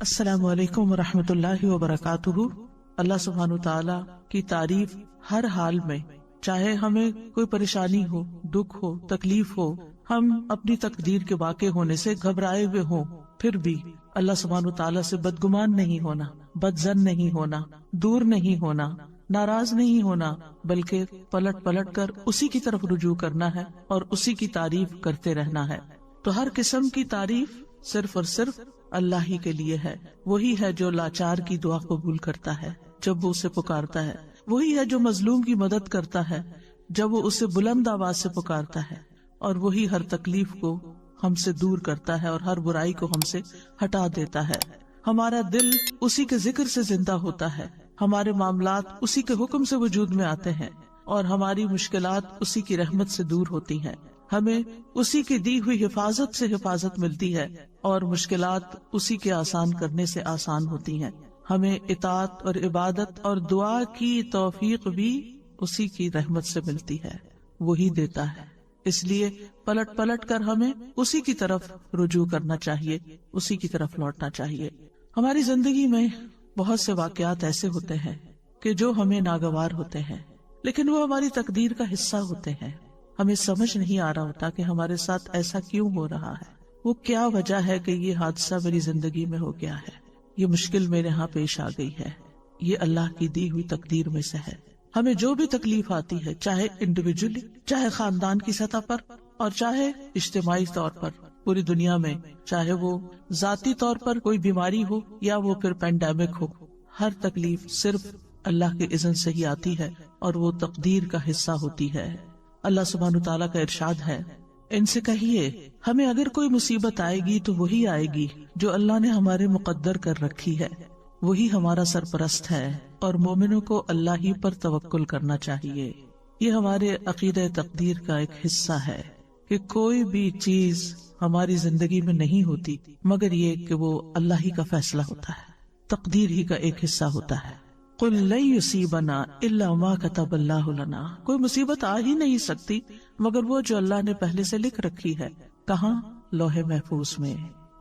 السلام علیکم ورحمۃ اللہ وبرکاتہ۔ اللہ سبحانہ تعالیٰ کی تعریف ہر حال میں، چاہے ہمیں کوئی پریشانی ہو، دکھ ہو، تکلیف ہو، ہم اپنی تقدیر کے واقع ہونے سے گھبرائے ہوئے ہوں، پھر بھی اللہ سبحانہ تعالیٰ سے بدگمان نہیں ہونا، بدظن نہیں ہونا، دور نہیں ہونا، ناراض نہیں ہونا، بلکہ پلٹ پلٹ کر اسی کی طرف رجوع کرنا ہے اور اسی کی تعریف کرتے رہنا ہے۔ تو ہر قسم کی تعریف صرف اور صرف اللہ ہی کے لیے ہے۔ وہی ہے جو لاچار کی دعا قبول کرتا ہے جب وہ اسے پکارتا ہے، وہی ہے جو مظلوم کی مدد کرتا ہے جب وہ اسے بلند آواز سے پکارتا ہے، اور وہی ہر تکلیف کو ہم سے دور کرتا ہے اور ہر برائی کو ہم سے ہٹا دیتا ہے۔ ہمارا دل اسی کے ذکر سے زندہ ہوتا ہے، ہمارے معاملات اسی کے حکم سے وجود میں آتے ہیں، اور ہماری مشکلات اسی کی رحمت سے دور ہوتی ہیں۔ ہمیں اسی کی دی ہوئی حفاظت سے حفاظت ملتی ہے اور مشکلات اسی کے آسان کرنے سے آسان ہوتی ہیں۔ ہمیں اطاعت اور عبادت اور دعا کی توفیق بھی اسی کی رحمت سے ملتی ہے، وہی دیتا ہے۔ اس لیے پلٹ پلٹ کر ہمیں اسی کی طرف رجوع کرنا چاہیے، اسی کی طرف لوٹنا چاہیے۔ ہماری زندگی میں بہت سے واقعات ایسے ہوتے ہیں کہ جو ہمیں ناگوار ہوتے ہیں، لیکن وہ ہماری تقدیر کا حصہ ہوتے ہیں۔ ہمیں سمجھ نہیں آ رہا ہوتا کہ ہمارے ساتھ ایسا کیوں ہو رہا ہے، وہ کیا وجہ ہے کہ یہ حادثہ میری زندگی میں ہو گیا ہے، یہ مشکل میرے ہاں پیش آ گئی ہے۔ یہ اللہ کی دی ہوئی تقدیر میں سے ہے۔ ہمیں جو بھی تکلیف آتی ہے، چاہے انڈیویجولی، چاہے خاندان کی سطح پر، اور چاہے اجتماعی طور پر پوری دنیا میں، چاہے وہ ذاتی طور پر کوئی بیماری ہو یا وہ پھر پینڈیمک ہو، ہر تکلیف صرف اللہ کے اذن سے ہی آتی ہے اور وہ تقدیر کا حصہ ہوتی ہے۔ اللہ سبحانہ تعالیٰ کا ارشاد ہے، ان سے کہیے ہمیں اگر کوئی مصیبت آئے گی تو وہی آئے گی جو اللہ نے ہمارے مقدر کر رکھی ہے، وہی ہمارا سرپرست ہے، اور مومنوں کو اللہ ہی پر توکل کرنا چاہیے۔ یہ ہمارے عقیدہ تقدیر کا ایک حصہ ہے کہ کوئی بھی چیز ہماری زندگی میں نہیں ہوتی مگر یہ کہ وہ اللہ ہی کا فیصلہ ہوتا ہے، تقدیر ہی کا ایک حصہ ہوتا ہے۔ قُلْ لَن يُصِيبَنَا إِلَّا مَا كَتَبَ اللَّهُ لَنَا، کوئی مصیبت آ ہی نہیں سکتی مگر وہ جو اللہ نے پہلے سے لکھ رکھی ہے۔ کہاں؟ لوح محفوظ میں۔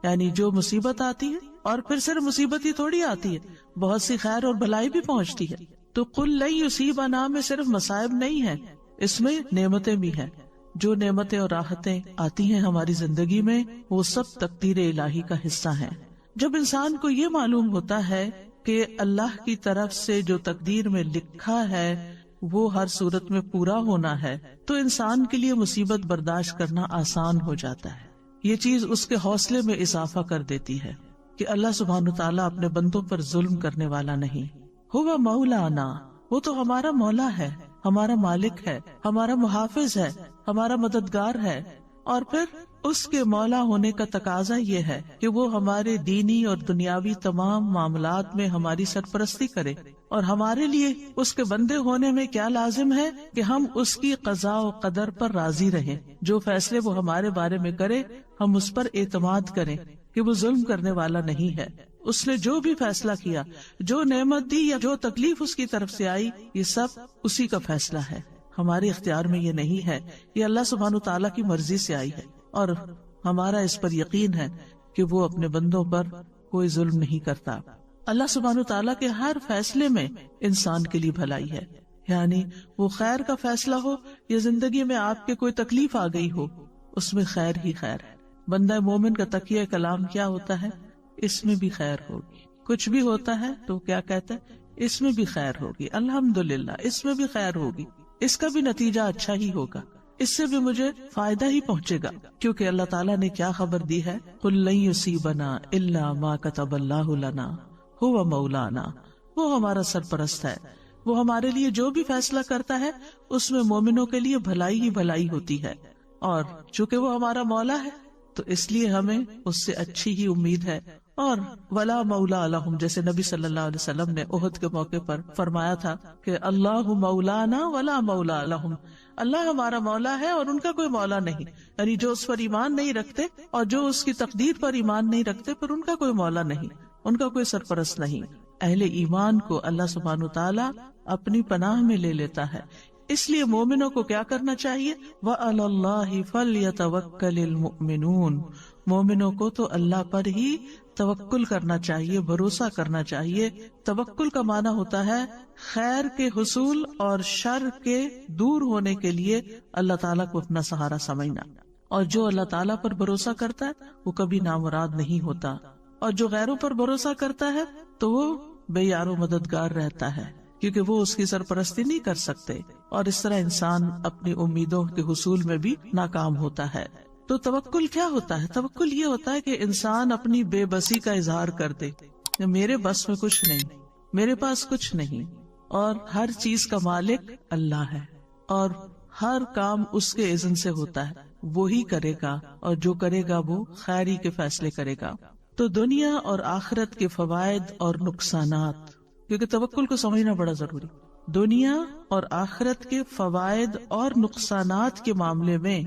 یعنی جو مصیبت آتی ہے، اور پھر صرف مصیبت ہی تھوڑی آتی ہے، بہت سی خیر اور بھلائی بھی پہنچتی ہے۔ تو قُلْ لَن يُصِيبَنَا میں صرف مصائب نہیں ہے، اس میں نعمتیں بھی ہیں۔ جو نعمتیں اور راحتیں آتی ہیں ہماری زندگی میں، وہ سب تقدیر الہی کا حصہ ہیں۔ جب انسان کو یہ معلوم ہوتا ہے کہ اللہ کی طرف سے جو تقدیر میں لکھا ہے وہ ہر صورت میں پورا ہونا ہے، تو انسان کے لیے مصیبت برداشت کرنا آسان ہو جاتا ہے۔ یہ چیز اس کے حوصلے میں اضافہ کر دیتی ہے کہ اللہ سبحانہ تعالیٰ اپنے بندوں پر ظلم کرنے والا نہیں۔ ہوا مولانا، وہ تو ہمارا مولا ہے، ہمارا مالک ہے، ہمارا محافظ ہے، ہمارا مددگار ہے، اور پھر اس کے مولا ہونے کا تقاضا یہ ہے کہ وہ ہمارے دینی اور دنیاوی تمام معاملات میں ہماری سرپرستی کرے، اور ہمارے لیے اس کے بندے ہونے میں کیا لازم ہے کہ ہم اس کی قضاء و قدر پر راضی رہیں۔ جو فیصلے وہ ہمارے بارے میں کرے ہم اس پر اعتماد کریں کہ وہ ظلم کرنے والا نہیں ہے۔ اس نے جو بھی فیصلہ کیا، جو نعمت دی یا جو تکلیف اس کی طرف سے آئی، یہ سب اسی کا فیصلہ ہے، ہمارے اختیار میں یہ نہیں ہے۔ یہ اللہ سبحانہ تعالیٰ کی مرضی سے آئی ہے، اور ہمارا اس پر یقین ہے کہ وہ اپنے بندوں پر کوئی ظلم نہیں کرتا۔ اللہ سبحانہ تعالیٰ کے ہر فیصلے میں انسان کے لیے بھلائی ہے، یعنی وہ خیر کا فیصلہ ہو یا زندگی میں آپ کے کوئی تکلیف آ گئی ہو، اس میں خیر ہی خیر ہے۔ بندہ مومن کا تقیہ کلام کیا ہوتا ہے؟ اس میں بھی خیر ہوگی۔ کچھ بھی ہوتا ہے تو کیا کہتا ہے؟ اس میں بھی خیر ہوگی، الحمدللہ اس میں بھی خیر ہوگی، اس کا بھی نتیجہ اچھا ہی ہوگا، اس سے بھی مجھے فائدہ ہی پہنچے گا، کیونکہ اللہ تعالیٰ نے کیا خبر دی ہے؟ قُلْ لَن يُصِيبَنَا إِلَّا مَا كَتَبَ اللَّهُ لَنَا هُوَ مَوْلَانَا، وہ ہمارا سرپرست ہے، وہ ہمارے لیے جو بھی فیصلہ کرتا ہے اس میں مومنوں کے لیے بھلائی ہی بھلائی ہوتی ہے، اور چونکہ وہ ہمارا مولا ہے تو اس لیے ہمیں اس سے اچھی ہی امید ہے۔ اور ولا مولا لہم، جیسے نبی صلی اللہ علیہ وسلم نے احد کے موقع پر فرمایا تھا کہ اللہ مولانا ولا مولا لہم، اللہ ہمارا مولا ہے اور ان کا کوئی مولا نہیں، یعنی جو اس پر ایمان نہیں رکھتے اور جو اس کی تقدیر پر ایمان نہیں رکھتے پھر ان کا کوئی مولا نہیں، ان کا کوئی سرپرست نہیں۔ اہل ایمان کو اللہ سبحانہ تعالیٰ اپنی پناہ میں لے لیتا ہے، اس لیے مومنوں کو کیا کرنا چاہیے؟ وَعَلَى اللَّهِ فَلْيَتَوَكَّلِ الْمُؤْمِنُونَ، مومنوں کو تو اللہ پر ہی توکل کرنا چاہیے، بھروسہ کرنا چاہیے۔ توکل کا معنی ہوتا ہے خیر کے حصول اور شر کے دور ہونے کے لیے اللہ تعالیٰ کو اپنا سہارا سمجھنا، اور جو اللہ تعالیٰ پر بھروسہ کرتا ہے وہ کبھی نامراد نہیں ہوتا، اور جو غیروں پر بھروسہ کرتا ہے تو وہ بے یار و مددگار رہتا ہے، کیونکہ وہ اس کی سرپرستی نہیں کر سکتے، اور اس طرح انسان اپنی امیدوں کے حصول میں بھی ناکام ہوتا ہے۔ تو توکل کیا ہوتا ہے؟ توکل یہ ہوتا ہے کہ انسان اپنی بے بسی کا اظہار کر دے کہ میرے بس میں کچھ نہیں، میرے پاس کچھ نہیں، اور ہر چیز کا مالک اللہ ہے، اور ہر کام اس کے اذن سے ہوتا ہے، وہی کرے گا، اور جو کرے گا وہ خیری کے فیصلے کرے گا۔ تو دنیا اور آخرت کے فوائد اور نقصانات، کیونکہ توکل کو سمجھنا بڑا ضروری، دنیا اور آخرت کے فوائد اور نقصانات کے معاملے میں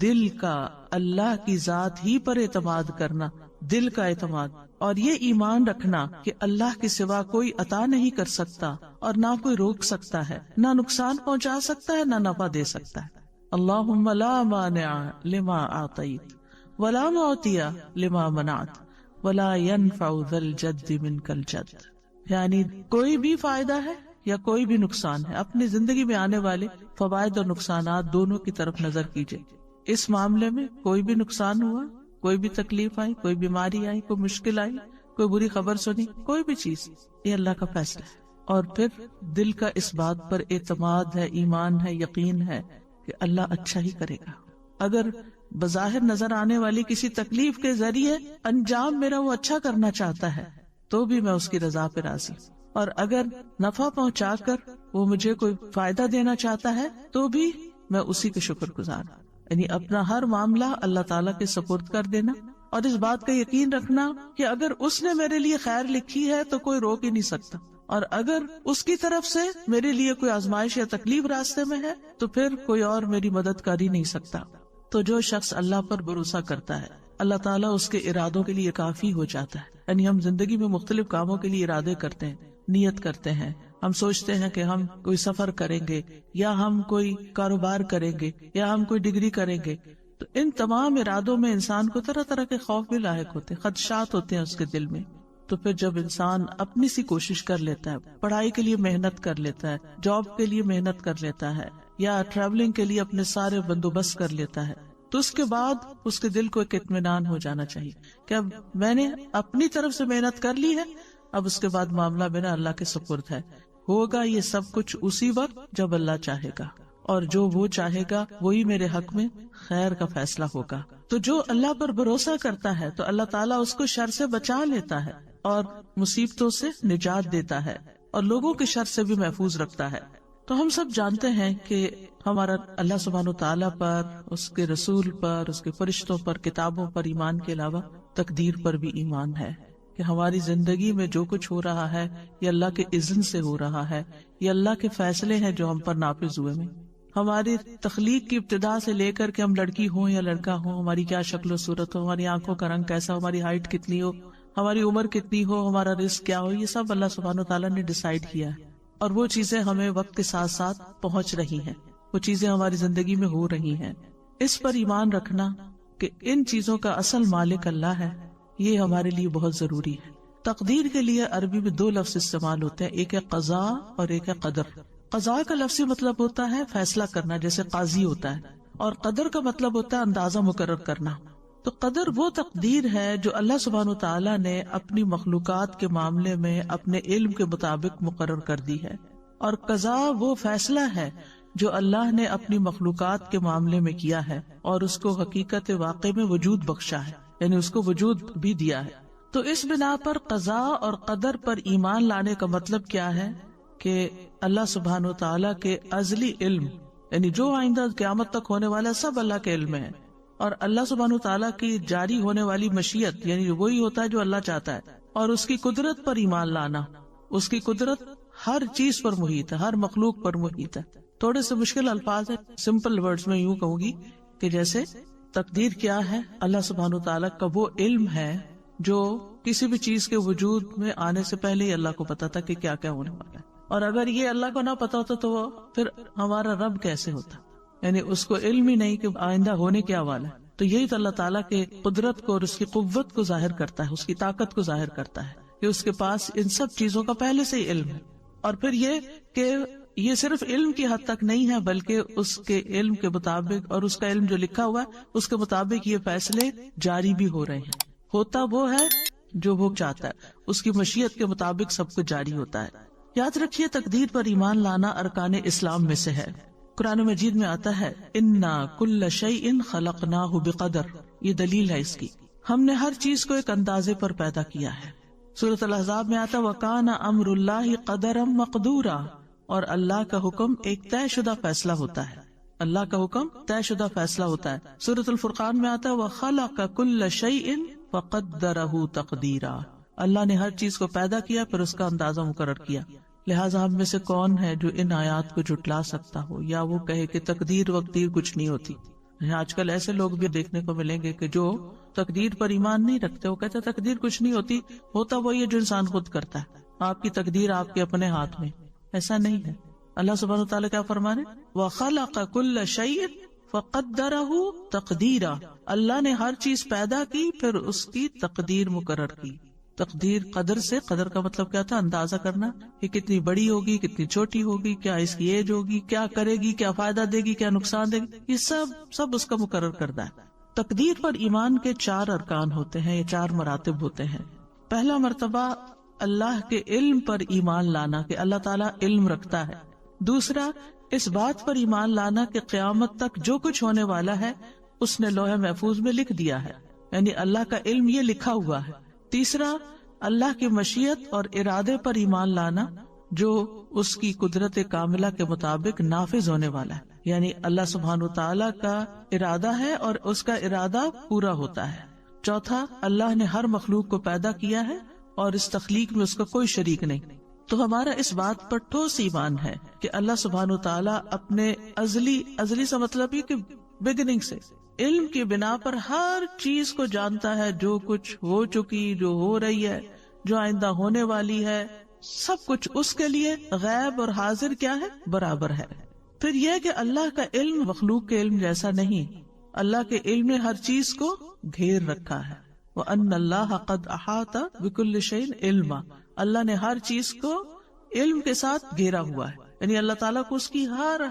دل کا اللہ کی ذات ہی پر اعتماد کرنا، دل کا اعتماد، اور یہ ایمان رکھنا کہ اللہ کے سوا کوئی عطا نہیں کر سکتا اور نہ کوئی روک سکتا ہے، نہ نقصان پہنچا سکتا ہے، نہ نفع دے سکتا ہے۔ اللہم لا مانع لما اعطیت ولا معطی لما منعت ولا ينفع ذا الجد منک الجد، یعنی کوئی بھی فائدہ ہے یا کوئی بھی نقصان ہے، اپنی زندگی میں آنے والے فوائد اور نقصانات دونوں کی طرف نظر کیجئے۔ اس معاملے میں کوئی بھی نقصان ہوا، کوئی بھی تکلیف آئی، کوئی بیماری آئی، کوئی مشکل آئی، کوئی بری خبر سنی، کوئی بھی چیز، یہ اللہ کا فیصلہ ہے، اور پھر دل کا اس بات پر اعتماد ہے، ایمان ہے، یقین ہے کہ اللہ اچھا ہی کرے گا۔ اگر بظاہر نظر آنے والی کسی تکلیف کے ذریعے انجام میرا وہ اچھا کرنا چاہتا ہے تو بھی میں اس کی رضا پہ راضی، اور اگر نفع پہنچا کر وہ مجھے کوئی فائدہ دینا چاہتا ہے تو بھی میں اسی کے شکر گزار ہوں۔ یعنی اپنا ہر معاملہ اللہ تعالیٰ کے سپرد کر دینا، اور اس بات کا یقین رکھنا کہ اگر اس نے میرے لیے خیر لکھی ہے تو کوئی روک ہی نہیں سکتا، اور اگر اس کی طرف سے میرے لیے کوئی آزمائش یا تکلیف راستے میں ہے تو پھر کوئی اور میری مدد کر ہی نہیں سکتا۔ تو جو شخص اللہ پر بھروسہ کرتا ہے، اللہ تعالیٰ اس کے ارادوں کے لیے کافی ہو جاتا ہے۔ یعنی ہم زندگی میں مختلف کاموں کے لیے ارادے کرتے ہیں، نیت کرتے ہیں، ہم سوچتے ہیں کہ ہم کوئی سفر کریں گے، یا ہم کوئی کاروبار کریں گے، یا ہم کوئی ڈگری کریں گے، تو ان تمام ارادوں میں انسان کو طرح طرح کے خوف بھی لاحق ہوتے ہیں، خدشات ہوتے ہیں اس کے دل میں۔ تو پھر جب انسان اپنی سی کوشش کر لیتا ہے، پڑھائی کے لیے محنت کر لیتا ہے، جاب کے لیے محنت کر لیتا ہے، یا ٹریولنگ کے لیے اپنے سارے بندوبست کر لیتا ہے، تو اس کے بعد اس کے دل کو ایک اطمینان ہو جانا چاہیے کہ اب میں نے اپنی طرف سے محنت کر لی ہے، اب اس کے بعد معاملہ میرا اللہ کے سپرد ہے، ہوگا یہ سب کچھ اسی وقت جب اللہ چاہے گا، اور جو وہ چاہے گا وہی میرے حق میں خیر کا فیصلہ ہوگا۔ تو جو اللہ پر بھروسہ کرتا ہے تو اللہ تعالیٰ اس کو شر سے بچا لیتا ہے، اور مصیبتوں سے نجات دیتا ہے، اور لوگوں کے شر سے بھی محفوظ رکھتا ہے۔ تو ہم سب جانتے ہیں کہ ہمارا اللہ سبحانہ و تعالیٰ پر، اس کے رسول پر، اس کے فرشتوں پر، کتابوں پر ایمان کے علاوہ تقدیر پر بھی ایمان ہے، کہ ہماری زندگی میں جو کچھ ہو رہا ہے یہ اللہ کے اذن سے ہو رہا ہے، یہ اللہ کے فیصلے ہیں جو ہم پر نافذ ہوئے ہیں۔ ہماری تخلیق کی ابتدا سے لے کر کہ ہم لڑکی ہوں یا لڑکا ہوں، ہماری کیا شکل و صورت ہو، ہماری آنکھوں کا رنگ کیسا ہو، ہماری ہائٹ کتنی ہو، ہماری عمر کتنی ہو، ہمارا رزق کیا ہو، یہ سب اللہ سبحانہ تعالیٰ نے ڈیسائیڈ کیا ہے، اور وہ چیزیں ہمیں وقت کے ساتھ ساتھ پہنچ رہی ہیں، وہ چیزیں ہماری زندگی میں ہو رہی ہیں۔ اس پر ایمان رکھنا کہ ان چیزوں کا اصل مالک اللہ ہے، یہ ہمارے لیے بہت ضروری ہے۔ تقدیر کے لیے عربی میں دو لفظ استعمال ہوتے ہیں، ایک ہے قضاء اور ایک ہے قدر۔ قضاء کا لفظی مطلب ہوتا ہے فیصلہ کرنا، جیسے قاضی ہوتا ہے، اور قدر کا مطلب ہوتا ہے اندازہ مقرر کرنا۔ تو قدر وہ تقدیر ہے جو اللہ سبحانہ تعالیٰ نے اپنی مخلوقات کے معاملے میں اپنے علم کے مطابق مقرر کر دی ہے، اور قضاء وہ فیصلہ ہے جو اللہ نے اپنی مخلوقات کے معاملے میں کیا ہے، اور اس کو حقیقت واقع میں وجود بخشا ہے، یعنی اس کو وجود بھی دیا ہے۔ تو اس بنا پر قضاء اور قدر پر ایمان لانے کا مطلب کیا ہے کہ اللہ سبحانہ و تعالیٰ کے ازلی علم، یعنی جو آئندہ قیامت تک ہونے والا سب اللہ کے علم میں ہے، اور اللہ سبحانہ و تعالیٰ کی جاری ہونے والی مشیت، یعنی وہی ہوتا ہے جو اللہ چاہتا ہے، اور اس کی قدرت پر ایمان لانا۔ اس کی قدرت ہر چیز پر محیط ہے، ہر مخلوق پر محیط ہے۔ تھوڑے سے مشکل الفاظ ہیں، سمپل ورڈز میں یوں کہوں گی کہ جیسے تقدیر کیا ہے، اللہ سبحانہ و تعالیٰ کا وہ علم ہے جو کسی بھی چیز کے وجود میں آنے سے پہلے ہی اللہ کو پتا تھا کہ کیا کیا ہونے والا ہے، اور اگر یہ اللہ کو نہ پتا ہوتا تو وہ پھر ہمارا رب کیسے ہوتا، یعنی اس کو علم ہی نہیں کہ آئندہ ہونے کیا والا ہے۔ تو یہی تو اللہ تعالیٰ کے قدرت کو اور اس کی قوت کو ظاہر کرتا ہے، اس کی طاقت کو ظاہر کرتا ہے کہ اس کے پاس ان سب چیزوں کا پہلے سے ہی علم ہے. اور پھر یہ کہ یہ صرف علم کی حد تک نہیں ہے، بلکہ اس کے علم کے مطابق اور اس کا علم جو لکھا ہوا ہے اس کے مطابق یہ فیصلے جاری بھی ہو رہے ہیں. ہوتا وہ ہے جو وہ چاہتا ہے، اس کی مشیت کے مطابق سب کچھ جاری ہوتا ہے. یاد رکھیے تقدیر پر ایمان لانا ارکان اسلام میں سے ہے. قرآن مجید میں آتا ہے انا کل شیء خلقناہ بقدر، یہ دلیل ہے اس کی، ہم نے ہر چیز کو ایک اندازے پر پیدا کیا ہے. سورۃ الاحزاب میں آتا وکان امر اللہ قدرا مقدورا، اور اللہ کا حکم ایک طے شدہ فیصلہ ہوتا ہے. اللہ کا حکم طے شدہ فیصلہ ہوتا ہے. سورۃ الفرقان میں آتا ہے وخلق کل شیء فقدرہ تقدیرا، اللہ نے ہر چیز کو پیدا کیا پھر اس کا اندازہ مقرر کیا. لہٰذا ہم میں سے کون ہے جو ان آیات کو جھٹلا سکتا ہو یا وہ کہے کہ تقدیر وقدیر کچھ نہیں ہوتی. آج کل ایسے لوگ بھی دیکھنے کو ملیں گے کہ جو تقدیر پر ایمان نہیں رکھتے، وہ کہتے تقدیر کچھ نہیں ہوتی، ہوتا وہی ہے جو انسان خود کرتا ہے، آپ کی تقدیر آپ کے اپنے ہاتھ میں. ایسا نہیں ہے. اللہ سبحانہ وتعالیٰ کیا فرما رہے وَخَلَقَ كُلَّ شَيْءٍ فَقَدَّرَهُ تَقْدِيرًا، اللہ نے ہر چیز پیدا کی پھر اس کی تقدیر مقرر کی. تقدیر قدر سے، قدر کا مطلب کیا تھا؟ اندازہ کرنا کہ کتنی بڑی ہوگی، کتنی چھوٹی ہوگی، کیا اس کی ایج ہوگی، کیا کرے گی، کیا فائدہ دے گی، کیا نقصان دے گی، یہ سب اس کا مقرر کردہ ہے. تقدیر پر ایمان کے 4 ارکان ہوتے ہیں، یہ 4 مراتب ہوتے ہیں. پہلا مرتبہ اللہ کے علم پر ایمان لانا کہ اللہ تعالیٰ علم رکھتا ہے. دوسرا اس بات پر ایمان لانا کہ قیامت تک جو کچھ ہونے والا ہے اس نے لوح محفوظ میں لکھ دیا ہے، یعنی اللہ کا علم یہ لکھا ہوا ہے. تیسرا اللہ کی مشیت اور ارادے پر ایمان لانا جو اس کی قدرت کاملہ کے مطابق نافذ ہونے والا ہے، یعنی اللہ سبحانہ وتعالیٰ کا ارادہ ہے اور اس کا ارادہ پورا ہوتا ہے. چوتھا اللہ نے ہر مخلوق کو پیدا کیا ہے اور اس تخلیق میں اس کا کوئی شریک نہیں. تو ہمارا اس بات پر ٹھوس ایمان ہے کہ اللہ سبحانہ وتعالیٰ اپنے ازلی سے مطلب یہ کہ بگننگ سے علم کی بنا پر ہر چیز کو جانتا ہے، جو کچھ ہو چکی، جو ہو رہی ہے، جو آئندہ ہونے والی ہے، سب کچھ اس کے لیے غیب اور حاضر کیا ہے؟ برابر ہے. پھر یہ کہ اللہ کا علم مخلوق کے علم جیسا نہیں، اللہ کے علم نے ہر چیز کو گھیر رکھا ہے. وَأَنَّ اللَّهَ قَدْ أَحَاطَ بِكُلِّ شَيْءٍ عِلْمًا، اللہ نے ہر چیز کو علم کے ساتھ گھیرا ہوا ہے، یعنی اللہ تعالیٰ کو اس کی ہر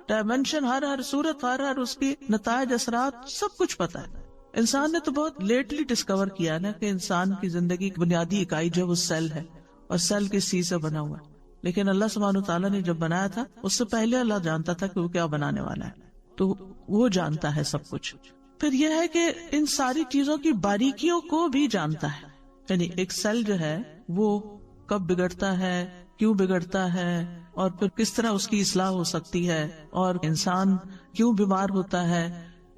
ڈائمینشن، ہر صورت، ہر اس کی نتائج، اثرات، سب کچھ پتا ہے. انسان نے تو بہت لیٹلی ڈسکور کیا نا کہ انسان کی زندگی کی بنیادی اکائی جو وہ سیل ہے، اور سیل کس چیز سے بنا ہوا ہے. لیکن اللہ سبحانہ تعالیٰ نے جب بنایا تھا اس سے پہلے اللہ جانتا تھا کہ وہ کیا بنانے والا ہے، تو وہ جانتا ہے سب کچھ. پھر یہ ہے کہ ان ساری چیزوں کی باریکیوں کو بھی جانتا ہے، یعنی ایک سیل جو ہے وہ کب بگڑتا ہے، کیوں بگڑتا ہے، اور پھر کس طرح اس کی اصلاح ہو سکتی ہے، اور انسان کیوں بیمار ہوتا ہے.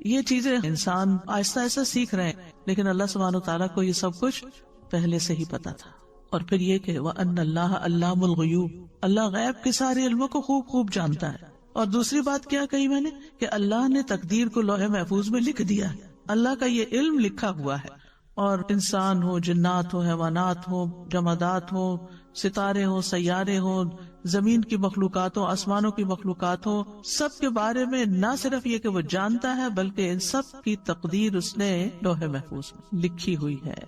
یہ چیزیں انسان آہستہ آہستہ سیکھ رہے ہیں، لیکن اللہ سبحانہ وتعالیٰ کو یہ سب کچھ پہلے سے ہی پتا تھا. اور پھر یہ کہ وَأَنَّ اللَّهَ عَلَّامُ الْغُيُوبِ، اللہ غیب کے سارے علموں کو خوب جانتا ہے. اور دوسری بات کیا کہی میں نے کہ اللہ نے تقدیر کو لوح محفوظ میں لکھ دیا ہے، اللہ کا یہ علم لکھا ہوا ہے. اور انسان ہو، جنات ہو، حیوانات ہو، جمادات ہو، ستارے ہو، سیارے ہو، زمین کی مخلوقات ہو، آسمانوں کی مخلوقات ہو، سب کے بارے میں نہ صرف یہ کہ وہ جانتا ہے بلکہ ان سب کی تقدیر اس نے لوح محفوظ میں لکھی ہوئی ہے.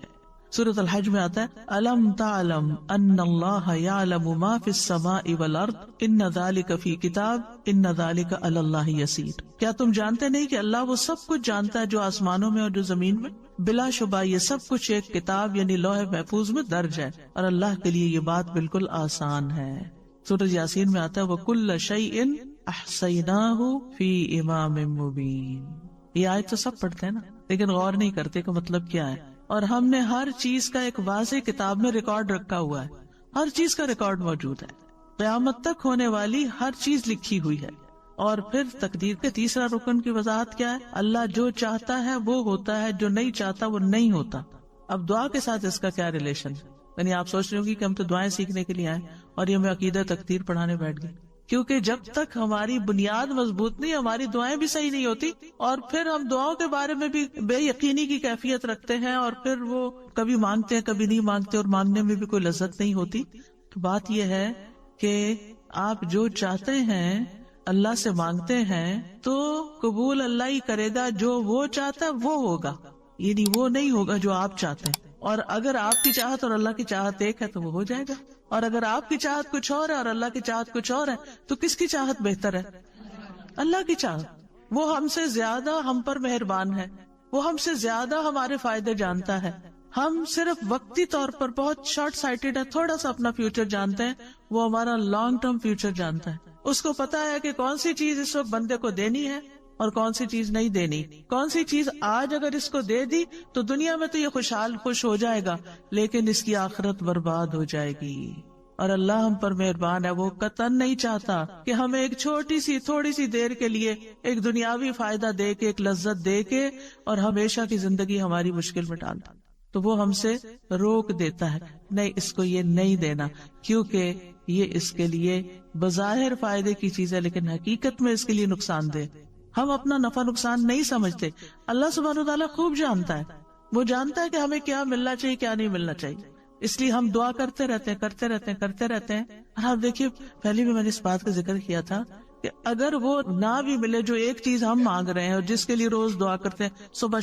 سورۃ الحج میں آتا ہے الم تعلم ان اللہ یعلم ما فی السماء والارض ان ذلک فی کتاب ان ذلک علی اللہ یسیر. کیا تم جانتے نہیں کہ اللہ وہ سب کچھ جانتا ہے جو آسمانوں میں اور جو زمین میں؟ بلا شبہ یہ سب کچھ ایک کتاب یعنی لوح محفوظ میں درج ہے، اور اللہ کے لیے یہ بات بالکل آسان ہے. سورۃ یاسین میں آتا ہے وَكُلَّ شَيْءٍ أَحْصَيْنَاهُ فِي إِمَامٍ مُبِينٍ. یہ آیت تو سب پڑھتے ہیں نا، لیکن غور نہیں کرتے کہ مطلب کیا ہے. اور ہم نے ہر چیز کا ایک واضح کتاب میں ریکارڈ رکھا ہوا ہے، ہر چیز کا ریکارڈ موجود ہے، قیامت تک ہونے والی ہر چیز لکھی ہوئی ہے. اور پھر تقدیر کے تیسرا رکن کی وضاحت کیا ہے؟ اللہ جو چاہتا ہے وہ ہوتا ہے، جو نہیں چاہتا وہ نہیں ہوتا. اب دعا کے ساتھ اس کا کیا ریلیشن ہے؟ یعنی آپ سوچ رہے ہوں گے کہ ہم تو دعائیں سیکھنے کے لیے آئے اور یہ ہمیں عقیدہ تقدیر پڑھانے بیٹھ گئے. کیونکہ جب تک ہماری بنیاد مضبوط نہیں، ہماری دعائیں بھی صحیح نہیں ہوتی، اور پھر ہم دعاؤں کے بارے میں بھی بے یقینی کی کیفیت رکھتے ہیں، اور پھر وہ کبھی مانگتے ہیں کبھی نہیں مانگتے، اور مانگنے میں بھی کوئی لذت نہیں ہوتی. تو بات یہ ہے کہ آپ جو چاہتے ہیں اللہ سے مانگتے ہیں تو قبول اللہ ہی کرے گا، جو وہ چاہتا ہے وہ ہوگا، یعنی وہ نہیں ہوگا جو آپ چاہتے ہیں. اور اگر آپ کی چاہت اور اللہ کی چاہت ایک ہے تو وہ ہو جائے گا، اور اگر آپ کی چاہت کچھ اور ہے اور اللہ کی چاہت کچھ اور ہے تو کس کی چاہت بہتر ہے؟ اللہ کی چاہت. وہ ہم سے زیادہ ہم پر مہربان ہے، وہ ہم سے زیادہ ہمارے فائدے جانتا ہے. ہم صرف وقتی طور پر بہت شارٹ سائٹڈ ہے، تھوڑا سا اپنا فیوچر جانتے ہیں، وہ ہمارا لانگ ٹرم فیوچر جانتا ہے. اس کو پتا ہے کہ کون سی چیز اس وقت بندے کو دینی ہے اور کون سی چیز نہیں دینی. کون سی چیز آج اگر اس کو دے دی تو دنیا میں تو یہ خوش ہو جائے گا، لیکن اس کی آخرت برباد ہو جائے گی. اور اللہ ہم پر مہربان ہے، وہ قطعاً نہیں چاہتا کہ ہمیں ایک چھوٹی سی تھوڑی سی دیر کے لیے ایک دنیاوی فائدہ دے کے، ایک لذت دے کے، اور ہمیشہ کی زندگی ہماری مشکل میں ڈال دے. تو وہ ہم سے روک دیتا ہے، نہیں اس کو یہ نہیں دینا، کیونکہ یہ اس کے لیے بظاہر فائدے کی چیز ہے لیکن حقیقت میں اس کے لیے نقصان دہ. ہم اپنا نفع نقصان نہیں سمجھتے، اللہ سبحانہ وتعالیٰ خوب جانتا ہے. وہ جانتا ہے کہ ہمیں کیا ملنا چاہیے کیا نہیں ملنا چاہیے، اس لیے ہم دعا کرتے رہتے ہیں. اور آپ دیکھیے، پہلے بھی میں نے اس بات کا ذکر کیا تھا کہ اگر وہ نہ بھی ملے جو ایک چیز ہم مانگ رہے ہیں اور جس کے لیے روز دعا کرتے ہیں، صبح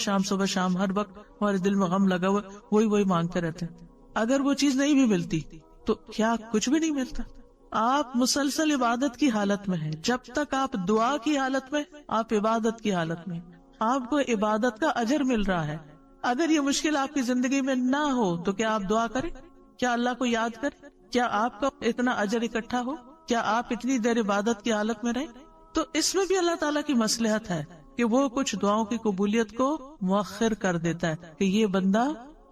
شام ہر وقت ہمارے دل میں غم لگا ہوا، وہی مانگتے رہتے ہیں، اگر وہ چیز نہیں بھی ملتی تو کیا کچھ بھی نہیں ملتا؟ آپ مسلسل عبادت کی حالت میں ہیں، جب تک آپ دعا کی حالت میں، آپ عبادت کی حالت میں، آپ کو عبادت کا اجر مل رہا ہے. اگر یہ مشکل آپ کی زندگی میں نہ ہو تو کیا آپ دعا کریں؟ کیا اللہ کو یاد کریں؟ کیا آپ کا اتنا اجر اکٹھا ہو؟ کیا آپ اتنی دیر عبادت کی حالت میں رہیں؟ تو اس میں بھی اللہ تعالیٰ کی مصلحت ہے کہ وہ کچھ دعاؤں کی قبولیت کو مؤخر کر دیتا ہے کہ یہ بندہ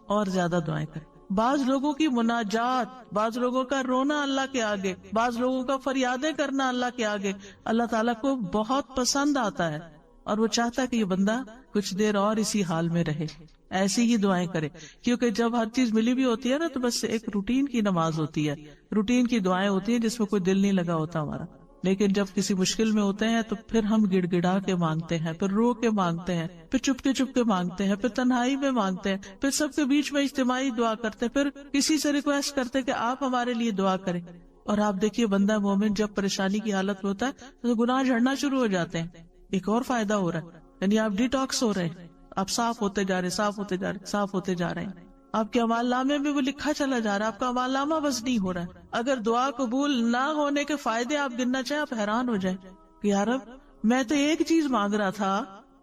اور زیادہ دعائیں کرے. بعض لوگوں کی مناجات، بعض لوگوں کا رونا اللہ کے آگے، بعض لوگوں کا فریادیں کرنا اللہ کے آگے اللہ تعالیٰ کو بہت پسند آتا ہے، اور وہ چاہتا ہے کہ یہ بندہ کچھ دیر اور اسی حال میں رہے، ایسی ہی دعائیں کرے. کیونکہ جب ہر چیز ملی بھی ہوتی ہے نا تو بس ایک روٹین کی نماز ہوتی ہے، روٹین کی دعائیں ہوتی ہیں جس میں کوئی دل نہیں لگا ہوتا ہمارا. لیکن جب کسی مشکل میں ہوتے ہیں تو پھر ہم گڑ گڑا کے مانگتے ہیں، پھر رو کے مانگتے ہیں، پھر چپ کے مانگتے ہیں، پھر تنہائی میں مانگتے ہیں، پھر سب کے بیچ میں اجتماعی دعا کرتے ہیں، پھر کسی سے ریکویسٹ کرتے کہ آپ ہمارے لیے دعا کریں. اور آپ دیکھیے بندہ مومن جب پریشانی کی حالت میں ہوتا ہے تو گناہ جھڑنا شروع ہو جاتے ہیں. ایک اور فائدہ ہو رہا ہے، یعنی آپ ڈیٹاکس ہو رہے ہیں، آپ صاف ہوتے جا رہے ہیں. آپ کے اعمال نامے میں وہ لکھا چلا جا رہا ہے، آپ کا اعمال نامہ بس نہیں ہو رہا ہے. اگر دعا قبول نہ ہونے کے فائدے آپ گننا چاہیں، آپ حیران ہو جائیں کہ یا رب میں تو ایک چیز مانگ رہا تھا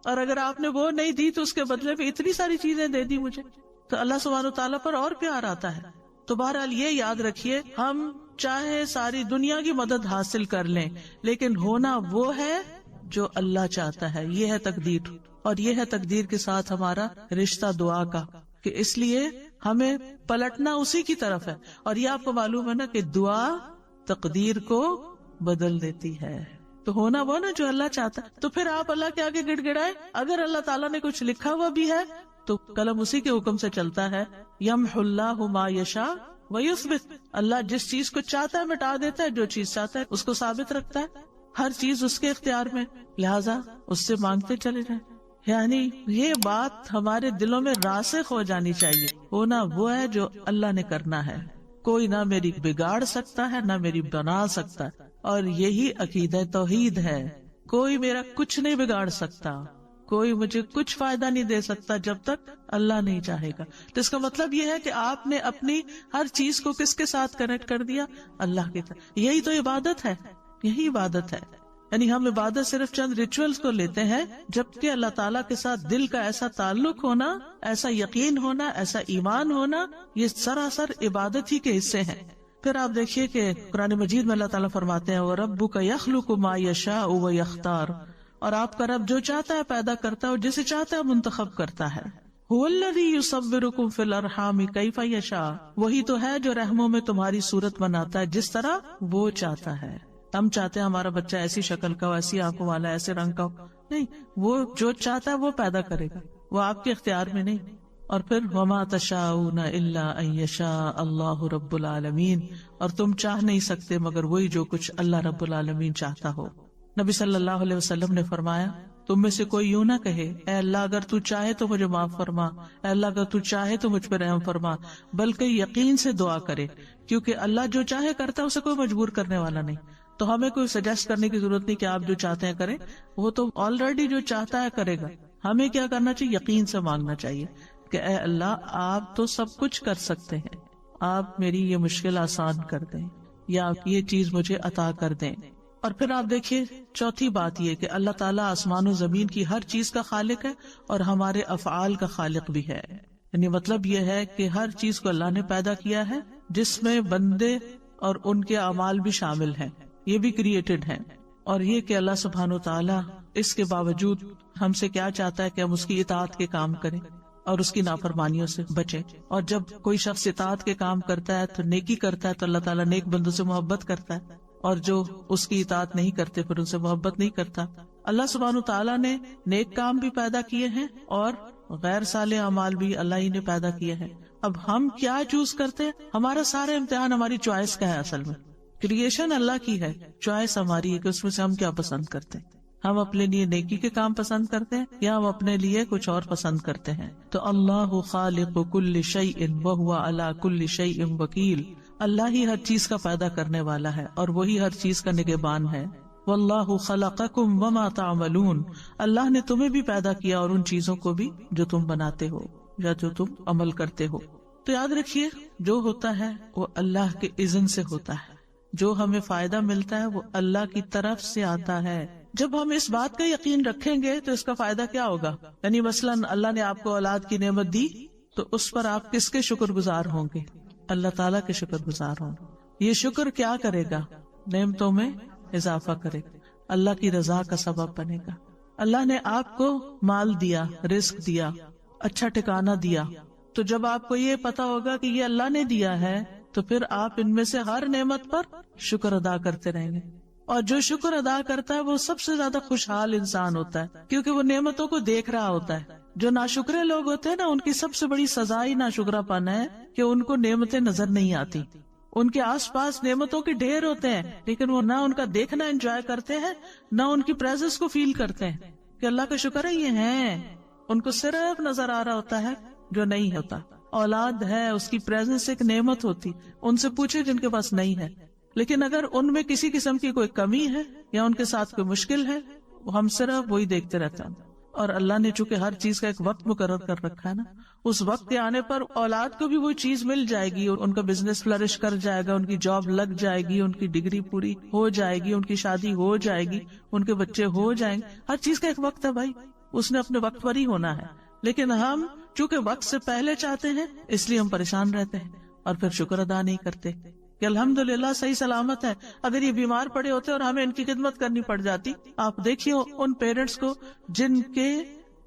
اور اگر آپ نے وہ نہیں دی تو اس کے بدلے میں اتنی ساری چیزیں دے دی مجھے. تو اللہ سبحانہ وتعالیٰ پر اور پیار آتا ہے. تو بہرحال یہ یاد رکھیے، ہم چاہے ساری دنیا کی مدد حاصل کر لیں لیکن ہونا وہ ہے جو اللہ چاہتا ہے. یہ ہے تقدیر، اور یہ ہے تقدیر کے ساتھ ہمارا رشتہ دعا کا، کہ اس لیے ہمیں پلٹنا اسی کی طرف ہے. اور یہ آپ کو معلوم ہے نا کہ دعا تقدیر کو بدل دیتی ہے. تو ہونا وہ نا جو اللہ چاہتا ہے. تو پھر آپ اللہ کے آگے گڑ گڑائے. اگر اللہ تعالیٰ نے کچھ لکھا ہوا بھی ہے تو قلم اسی کے حکم سے چلتا ہے. یمحو اللہ ما یشاء ویثبت، اللہ جس چیز کو چاہتا ہے مٹا دیتا ہے، جو چیز چاہتا ہے اس کو ثابت رکھتا ہے. ہر چیز اس کے اختیار میں، لہذا اس سے مانگتے چلے جائیں. یعنی یہ بات ہمارے دلوں میں راسخ ہو جانی چاہیے، ہونا وہ ہے جو اللہ نے کرنا ہے. کوئی نہ میری بگاڑ سکتا ہے نہ میری بنا سکتا ہے، اور یہی عقیدہ توحید ہے. کوئی میرا کچھ نہیں بگاڑ سکتا، کوئی مجھے کچھ فائدہ نہیں دے سکتا جب تک اللہ نہیں چاہے گا. تو اس کا مطلب یہ ہے کہ آپ نے اپنی ہر چیز کو کس کے ساتھ کنیکٹ کر دیا؟ اللہ کے ساتھ. یہی تو عبادت ہے، یہی عبادت ہے. یعنی ہم عبادت صرف چند ریچولز کو لیتے ہیں، جبکہ اللہ تعالیٰ کے ساتھ دل کا ایسا تعلق ہونا، ایسا یقین ہونا، ایسا ایمان ہونا، یہ سراسر عبادت ہی کے حصے ہیں. پھر آپ دیکھیے کہ قرآن مجید میں اللہ تعالیٰ فرماتے ہیں وَرَبُّكَ يَخْلُقُ مَا يَشَاءُ وَيَخْتَارُ، اور آپ کا رب جو چاہتا ہے پیدا کرتا ہے اور جسے چاہتا ہے منتخب کرتا ہے. هُوَ الَّذِي يُصَوِّرُكُمْ فِي الْأَرْحَامِ كَيْفَ يَشَاءُ، وہی تو ہے جو رحموں میں تمہاری صورت بناتا ہے جس طرح وہ چاہتا ہے. ہم چاہتے ہیں ہمارا بچہ ایسی شکل کا ہو، ایسی آنکھوں والا، ایسے رنگ کا ہو، نہیں، وہ جو چاہتا ہے وہ پیدا کرے گا، وہ آپ کے اختیار میں نہیں. اور پھر وَمَا تَشَاءُونَ إِلَّا أَن يَشَاءَ اللَّهُ رَبُّ الْعَالَمِينَ، اور تم چاہ نہیں سکتے مگر وہی جو کچھ اللہ رب العالمین چاہتا ہو. نبی صلی اللہ علیہ وسلم نے فرمایا تم میں سے کوئی یوں نہ کہے اے اللہ اگر تو چاہے تو مجھے معاف فرما، اے اللہ اگر تو چاہے تو مجھ پہ رحم فرما، بلکہ یقین سے دعا کرے، کیونکہ اللہ جو چاہے کرتا ہے، اسے کوئی مجبور کرنے والا نہیں. تو ہمیں کوئی سجیسٹ کرنے کی ضرورت نہیں کہ آپ جو چاہتے ہیں کریں، وہ تو آلریڈی جو چاہتا ہے کرے گا. ہمیں کیا کرنا چاہیے؟ یقین سے مانگنا چاہیے کہ اے اللہ آپ تو سب کچھ کر سکتے ہیں، آپ میری یہ مشکل آسان کر دیں یا آپ یہ چیز مجھے عطا کر دیں. اور پھر آپ دیکھیے چوتھی بات یہ کہ اللہ تعالیٰ آسمان و زمین کی ہر چیز کا خالق ہے اور ہمارے افعال کا خالق بھی ہے. یعنی مطلب یہ ہے کہ ہر چیز کو اللہ نے پیدا کیا ہے، جس میں بندے اور ان کے اعمال بھی شامل ہیں، یہ بھی کریٹڈ ہیں. اور یہ کہ اللہ سبحانہ و تعالیٰ اس کے باوجود ہم سے کیا چاہتا ہے کہ ہم اس کی اطاعت کے کام کریں اور اس کی نافرمانیوں سے بچیں. اور جب کوئی شخص اطاعت کے کام کرتا ہے تو نیکی کرتا ہے تو اللہ تعالیٰ نیک بندوں سے محبت کرتا ہے، اور جو اس کی اطاعت نہیں کرتے پھر ان سے محبت نہیں کرتا. اللہ سبحانہ تعالیٰ نے نیک کام بھی پیدا کیے ہیں اور غیر صالح اعمال بھی اللہ ہی نے پیدا کیے ہیں. اب ہم کیا چوز کرتے ہیں؟ ہمارا سارا امتحان ہماری چوائس کا ہے. اصل میں کریشن اللہ کی ہے، چوائس ہماری ہے کہ اس میں سے ہم کیا پسند کرتے ہیں. ہم اپنے لیے نیکی کے کام پسند کرتے ہیں یا ہم اپنے لیے کچھ اور پسند کرتے ہیں. تو اللہ خالق کل شیء وہو علی کل شیء وکیل، اللہ ہی ہر چیز کا پیدا کرنے والا ہے اور وہی ہر چیز کا نگہبان ہے. واللہ خلقکم وما تعملون، اللہ نے تمہیں بھی پیدا کیا اور ان چیزوں کو بھی جو تم بناتے ہو یا جو تم عمل کرتے ہو. تو یاد رکھیے جو ہوتا ہے وہ اللہ کے اذن سے ہوتا ہے، جو ہمیں فائدہ ملتا ہے وہ اللہ کی طرف سے آتا ہے. جب ہم اس بات کا یقین رکھیں گے تو اس کا فائدہ کیا ہوگا؟ یعنی مثلاً اللہ نے آپ کو اولاد کی نعمت دی تو اس پر آپ کس کے شکر گزار ہوں گے؟ اللہ تعالیٰ کے شکر گزار ہوں گے. یہ شکر کیا کرے گا؟ نعمتوں میں اضافہ کرے گا، اللہ کی رضا کا سبب بنے گا. اللہ نے آپ کو مال دیا، رزق دیا، اچھا ٹھکانہ دیا، تو جب آپ کو یہ پتا ہوگا کہ یہ اللہ نے دیا ہے تو پھر آپ ان میں سے ہر نعمت پر شکر ادا کرتے رہیں گے. اور جو شکر ادا کرتا ہے وہ سب سے زیادہ خوشحال انسان ہوتا ہے، کیونکہ وہ نعمتوں کو دیکھ رہا ہوتا ہے. جو ناشکرے لوگ ہوتے ہیں نا، ان کی سب سے بڑی سزا ہی ناشکرا پن ہے کہ ان کو نعمتیں نظر نہیں آتی. ان کے آس پاس نعمتوں کے ڈھیر ہوتے ہیں لیکن وہ نہ ان کا دیکھنا انجوائے کرتے ہیں، نہ ان کی پریزنس کو فیل کرتے ہیں کہ اللہ کا شکر ہے یہ ہیں. ان کو صرف نظر آ رہا ہوتا ہے جو نہیں ہوتا. اولاد ہے، اس کی پریزنس ایک نعمت ہوتی، ان سے پوچھے جن کے پاس نہیں ہے. لیکن اگر ان میں کسی قسم کی کوئی کمی ہے یا ان کے ساتھ کوئی مشکل ہے، ہم صرف وہی دیکھتے رہتے ہیں. اور اللہ نے چونکہ ہر چیز کا ایک وقت مقرر کر رکھا ہے نا، اس وقت کے آنے پر اولاد کو بھی وہ چیز مل جائے گی، ان کا بزنس فلرش کر جائے گا، ان کی جاب لگ جائے گی، ان کی ڈگری پوری ہو جائے گی، ان کی شادی ہو جائے گی، ان کے بچے ہو جائیں گے. ہر چیز کا ایک وقت ہے بھائی، اس نے اپنے وقت پر ہی ہونا ہے. لیکن ہم چونکہ وقت سے پہلے چاہتے ہیں اس لیے ہم پریشان رہتے ہیں اور پھر شکر ادا نہیں کرتے کہ الحمدللہ صحیح سلامت ہے. اگر یہ بیمار پڑے ہوتے اور ہمیں ان کی خدمت کرنی پڑ جاتی. آپ دیکھیے ان پیرنٹس کو جن کے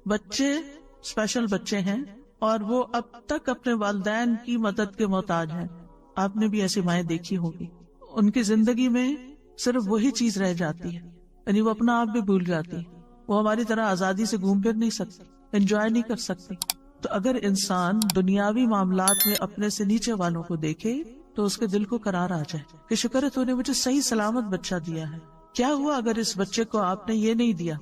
بچے اسپیشل بچے ہیں اور وہ اب تک اپنے والدین کی مدد کے محتاج ہیں. آپ نے بھی ایسی مائیں دیکھی ہوگی، ان کی زندگی میں صرف وہی چیز رہ جاتی ہے، یعنی وہ اپنا آپ بھی بھول جاتی ہے. وہ ہماری طرح آزادی سے گھوم پھر نہیں سکتی، انجوائے نہیں کر سکتی. تو اگر انسان دنیاوی معاملات میں اپنے سے نیچے والوں کو دیکھے تو اس کے دل کو قرار آ جائے کہ شکر ہے تو نے مجھے صحیح سلامت بچہ دیا ہے. کیا ہوا اگر اس بچے کو آپ نے یہ نہیں دیا،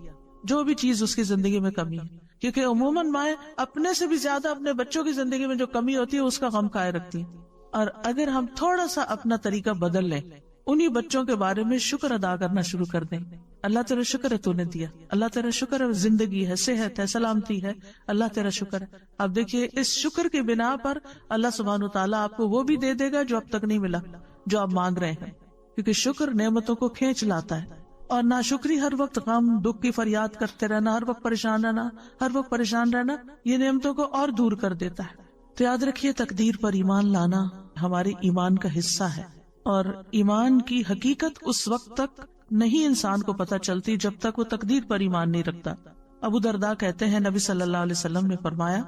جو بھی چیز اس کی زندگی میں کمی ہے؟ کیونکہ عموماً مائیں اپنے سے بھی زیادہ اپنے بچوں کی زندگی میں جو کمی ہوتی ہے اس کا غم کھائے رکھتی ہیں. اور اگر ہم تھوڑا سا اپنا طریقہ بدل لیں، انہی بچوں کے بارے میں شکر ادا کرنا شروع کر دیں. اللہ تیرا شکر ہے تو نے دیا، اللہ تیرا شکر ہے زندگی ہے، صحت ہے، سلامتی ہے، اللہ تیرا شکر ہے. اب دیکھیے اس شکر کی بنا پر اللہ سبحانہ تعالیٰ آپ کو وہ بھی دے دے گا جو اب تک نہیں ملا، جو آپ مانگ رہے ہیں. کیونکہ شکر نعمتوں کو کھینچ لاتا ہے. اور ناشکری ہر وقت غم دکھ کی فریاد کرتے رہنا، ہر وقت پریشان رہنا، ہر وقت پریشان رہنا، یہ نعمتوں کو اور دور کر دیتا ہے. تو یاد رکھیے تقدیر پر ایمان لانا ہمارے ایمان کا حصہ ہے. اور ایمان کی حقیقت اس وقت تک نہیں انسان کو پتہ چلتی جب تک وہ تقدیر پر ایمان نہیں رکھتا. ابو درداء کہتے ہیں نبی صلی اللہ علیہ وسلم نے فرمایا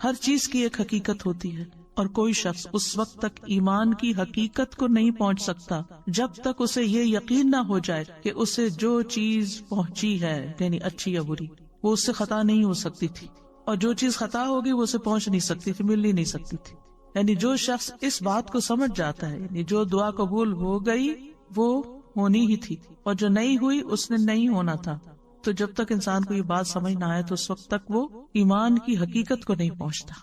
ہر چیز کی ایک حقیقت ہوتی ہے اور کوئی شخص اس وقت تک ایمان کی حقیقت کو نہیں پہنچ سکتا جب تک اسے یہ یقین نہ ہو جائے کہ اسے جو چیز پہنچی ہے یعنی اچھی یا بری وہ اس سے خطا نہیں ہو سکتی تھی، اور جو چیز خطا ہوگی وہ اسے پہنچ نہیں سکتی تھی، مل ہی نہیں سکتی تھی. یعنی جو شخص اس بات کو سمجھ جاتا ہے، یعنی جو دعا قبول ہو گئی وہ ہونی ہی تھی اور جو نہیں ہوئی اس نے نہیں ہونا تھا. تو جب تک انسان کو یہ بات سمجھ نہ آئے تو اس وقت تک وہ ایمان کی حقیقت کو نہیں پہنچتا.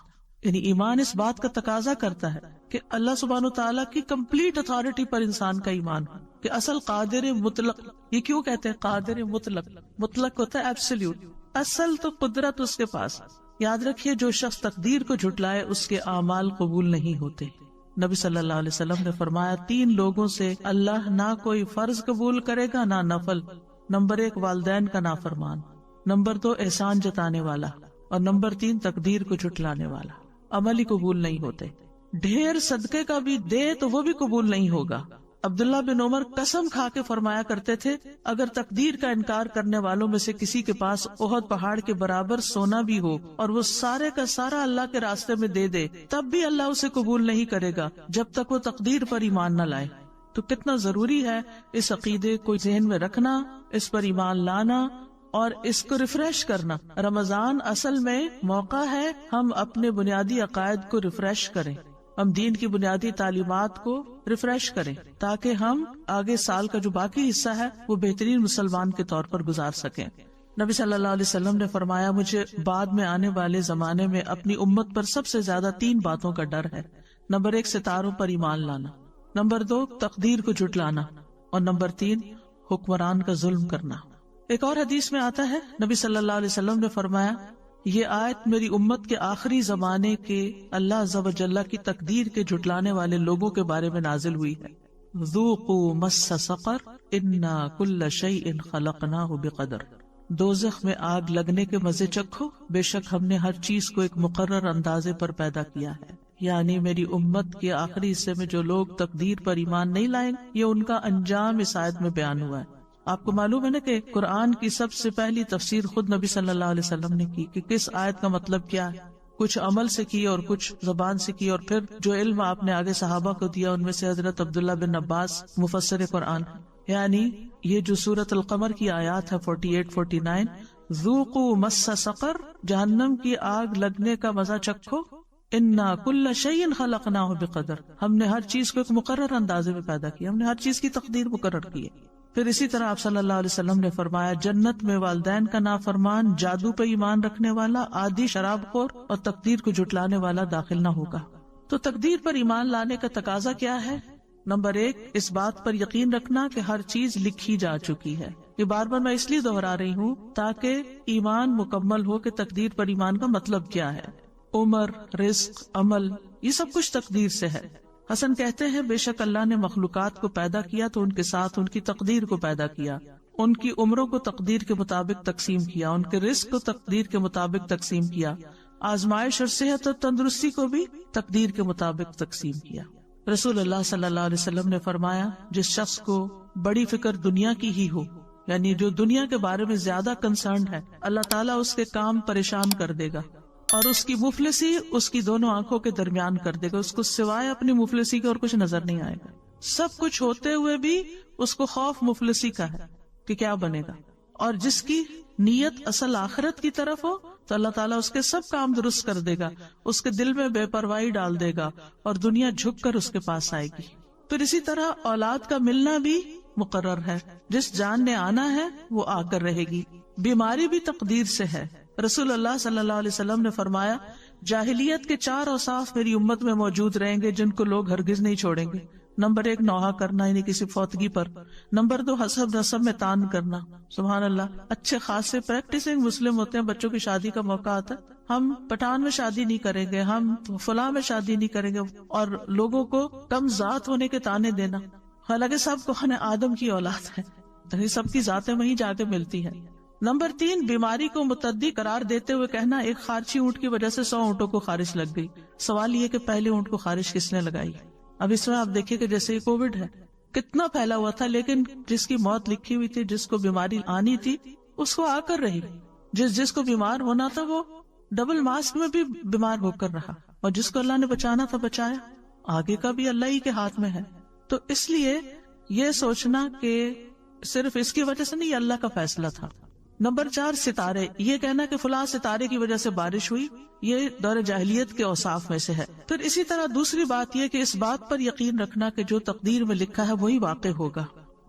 یعنی ایمان اس بات کا تقاضا کرتا ہے کہ اللہ سبحانہ تعالیٰ کی کمپلیٹ اتھارٹی پر انسان کا ایمان ہو. کہ اصل قادر مطلق، یہ کیوں کہتے ہیں قادر مطلق؟ مطلق ہوتا ہے ایبسلیوٹ، اصل تو قدرت اس کے پاس۔ یاد رکھیے جو شخص تقدیر کو جھٹلائے اس کے اعمال قبول نہیں ہوتے۔ نبی صلی اللہ علیہ وسلم نے فرمایا 3 لوگوں سے اللہ نہ کوئی فرض قبول کرے گا نہ نفل۔ نمبر 1 والدین کا نافرمان، نمبر 2 احسان جتانے والا، اور نمبر 3 تقدیر کو جھٹلانے والا۔ عمل ہی قبول نہیں ہوتے۔ ڈھیر صدقے کا بھی دے تو وہ بھی قبول نہیں ہوگا۔ عبداللہ بن عمر قسم کھا کے فرمایا کرتے تھے اگر تقدیر کا انکار کرنے والوں میں سے کسی کے پاس احد پہاڑ کے برابر سونا بھی ہو اور وہ سارے کا سارا اللہ کے راستے میں دے دے تب بھی اللہ اسے قبول نہیں کرے گا جب تک وہ تقدیر پر ایمان نہ لائے۔ تو کتنا ضروری ہے اس عقیدے کو ذہن میں رکھنا، اس پر ایمان لانا اور اس کو ریفریش کرنا۔ رمضان اصل میں موقع ہے ہم اپنے بنیادی عقائد کو ریفریش کریں، ہم دین کی بنیادی تعلیمات کو ریفریش کریں تاکہ ہم آگے سال کا جو باقی حصہ ہے وہ بہترین مسلمان کے طور پر گزار سکیں۔ نبی صلی اللہ علیہ وسلم نے فرمایا مجھے بعد میں آنے والے زمانے میں اپنی امت پر سب سے زیادہ 3 باتوں کا ڈر ہے۔ نمبر 1 ستاروں پر ایمان لانا، نمبر 2 تقدیر کو جھٹلانا، اور نمبر 3 حکمران کا ظلم کرنا۔ ایک اور حدیث میں آتا ہے نبی صلی اللہ علیہ وسلم نے فرمایا یہ آیت میری امت کے آخری زمانے کے اللہ عز و جل کی تقدیر کے جھٹلانے والے لوگوں کے بارے میں نازل ہوئی ہے۔ ذوقوا مس سقر انا کل شیء خلقناہ بقدر، دوزخ میں آگ لگنے کے مزے چکھو، بے شک ہم نے ہر چیز کو ایک مقرر اندازے پر پیدا کیا ہے۔ یعنی میری امت کے آخری حصے میں جو لوگ تقدیر پر ایمان نہیں لائیں یہ ان کا انجام اس آیت میں بیان ہوا ہے۔ آپ کو معلوم ہے نا کہ قرآن کی سب سے پہلی تفسیر خود نبی صلی اللہ علیہ وسلم نے کی کہ کس آیت کا مطلب کیا ہے۔ کچھ عمل سے کی اور کچھ زبان سے کی، اور پھر جو علم آپ نے آگے صحابہ کو دیا ان میں سے حضرت عبداللہ بن عباس مفسر قرآن۔ یعنی یہ جو سورۃ القمر کی آیات ہے 48-49، ذوقوا مس سقر، جہنم کی آگ لگنے کا مزہ چکھو، انا کل شیء خلقناہ بقدر، ہم نے ہر چیز کو ایک مقرر اندازے میں پیدا کیا، ہم نے ہر چیز کی تقدیر مقرر کی ہے۔ پھر اسی طرح آپ صلی اللہ علیہ وسلم نے فرمایا جنت میں والدین کا نافرمان، جادو پہ ایمان رکھنے والا، عادی شراب خور اور تقدیر کو جھٹلانے والا داخل نہ ہوگا۔ تو تقدیر پر ایمان لانے کا تقاضا کیا ہے؟ نمبر 1 اس بات پر یقین رکھنا کہ ہر چیز لکھی جا چکی ہے۔ یہ بار بار میں اس لیے دہرا رہی ہوں تاکہ ایمان مکمل ہو کہ تقدیر پر ایمان کا مطلب کیا ہے۔ عمر، رزق، عمل، یہ سب کچھ تقدیر سے ہے۔ حسن کہتے ہیں بے شک اللہ نے مخلوقات کو پیدا کیا تو ان کے ساتھ ان کی تقدیر کو پیدا کیا، ان کی عمروں کو تقدیر کے مطابق تقسیم کیا، ان کے رزق کو تقدیر کے مطابق تقسیم کیا، آزمائش اور صحت اور تندرستی کو بھی تقدیر کے مطابق تقسیم کیا۔ رسول اللہ صلی اللہ علیہ وسلم نے فرمایا جس شخص کو بڑی فکر دنیا کی ہی ہو، یعنی جو دنیا کے بارے میں زیادہ کنسرنڈ ہے، اللہ تعالیٰ اس کے کام پریشان کر دے گا اور اس کی مفلسی اس کی دونوں آنکھوں کے درمیان کر دے گا، اس کو سوائے اپنی مفلسی کے اور کچھ نظر نہیں آئے گا۔ سب کچھ ہوتے ہوئے بھی اس کو خوف مفلسی کا ہے کہ کیا بنے گا، اور جس کی نیت اصل آخرت کی طرف ہو تو اللہ تعالیٰ اس کے سب کام درست کر دے گا، اس کے دل میں بے پرواہی ڈال دے گا اور دنیا جھک کر اس کے پاس آئے گی۔ پھر اسی طرح اولاد کا ملنا بھی مقرر ہے، جس جان نے آنا ہے وہ آ کر رہے گی۔ بیماری بھی تقدیر سے ہے۔ رسول اللہ صلی اللہ علیہ وسلم نے فرمایا جاہلیت کے 4 اوصاف میری امت میں موجود رہیں گے جن کو لوگ ہرگز نہیں چھوڑیں گے۔ نمبر 1 نوحہ کرنا، یعنی کسی فوتگی پر۔ نمبر 2 حسب نسب میں تان کرنا۔ سبحان اللہ، اچھے خاصے پریکٹسنگ مسلم ہوتے ہیں، بچوں کی شادی کا موقع آتا ہے ہم پٹھان میں شادی نہیں کریں گے، ہم فلاں میں شادی نہیں کریں گے، اور لوگوں کو کم ذات ہونے کے تانے دینا، حالانکہ سب کو آدم کی اولاد ہے، سب کی ذاتیں وہیں جا کے ملتی ہیں۔ نمبر 3 بیماری کو متعدی قرار دیتے ہوئے کہنا ایک خارچی اونٹ کی وجہ سے 100 اونٹوں کو خارش لگ گئی۔ سوال یہ کہ پہلے اونٹ کو خارش کس نے لگائی؟ اب اس میں آپ دیکھیے کہ جیسے کووڈ ہے کتنا پھیلا ہوا تھا، لیکن جس کی موت لکھی ہوئی تھی، جس کو بیماری آنی تھی اس کو آ کر رہی، جس کو بیمار ہونا تھا وہ ڈبل ماسک میں بھی بیمار ہو کر رہا، اور جس کو اللہ نے بچانا تھا بچایا۔ آگے کا بھی اللہ ہی کے ہاتھ میں ہے۔ تو اس لیے یہ سوچنا کہ صرف اس کی وجہ سے نہیں، اللہ کا فیصلہ تھا۔ نمبر 4 ستارے، یہ کہنا کہ فلاں ستارے کی وجہ سے بارش ہوئی، یہ دور جاہلیت کے اوصاف میں سے ہے۔ پھر اسی طرح دوسری بات یہ کہ اس بات پر یقین رکھنا کہ جو تقدیر میں لکھا ہے وہی واقع ہوگا۔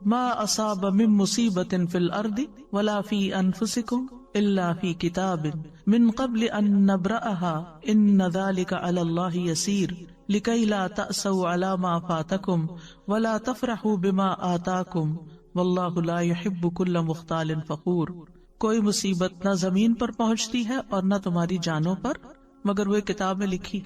ما اصاب من مصیبت فی الارض ولا فی انفسکم الا فی کتاب من قبل ان نبرأها ان ذلک علی اللہ یسیر۔ لِكَيْ لَا تَأْسَوْا عَلَى مَا فَاتَكُمْ وَلَا تَفْرَحُوا بِمَا آتَاكُمْ وَاللَّهُ لَا يُحِبُّ كُلَّ مُخْتَالٍ فَخُورٍ۔ کوئی مصیبت نہ زمین پر پہنچتی ہے اور نہ تمہاری جانوں پر مگر وہ کتاب میں لکھی،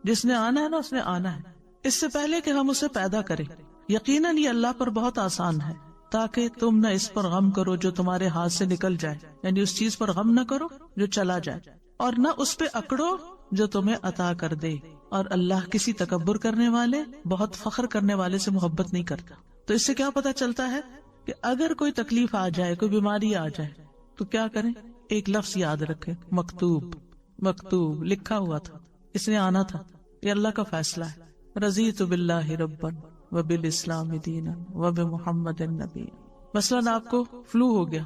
جس نے آنا ہے نا اس نے آنا ہے، اس سے پہلے کہ ہم اسے پیدا کریں۔ یقیناً یہ اللہ پر بہت آسان ہے، تاکہ تم نہ اس پر غم کرو جو تمہارے ہاتھ سے نکل جائے، یعنی اس چیز پر غم نہ کرو جو چلا جائے، اور نہ اس پہ اکڑو جو تمہیں عطا کر دے، اور اللہ کسی تکبر کرنے والے، بہت فخر کرنے والے سے محبت نہیں کرتا۔ تو اس سے کیا پتا چلتا ہے کہ اگر کوئی تکلیف آ جائے، کوئی بیماری آ جائے تو کیا کریں؟ ایک لفظ یاد رکھیں، مکتوب۔ مکتوب لکھا ہوا تھا، اس نے آنا تھا، یہ اللہ کا فیصلہ ہے۔ رضیت باللہ ربا وبالاسلام دینا وبمحمد نبی۔ مثلاً آپ کو فلو ہو گیا،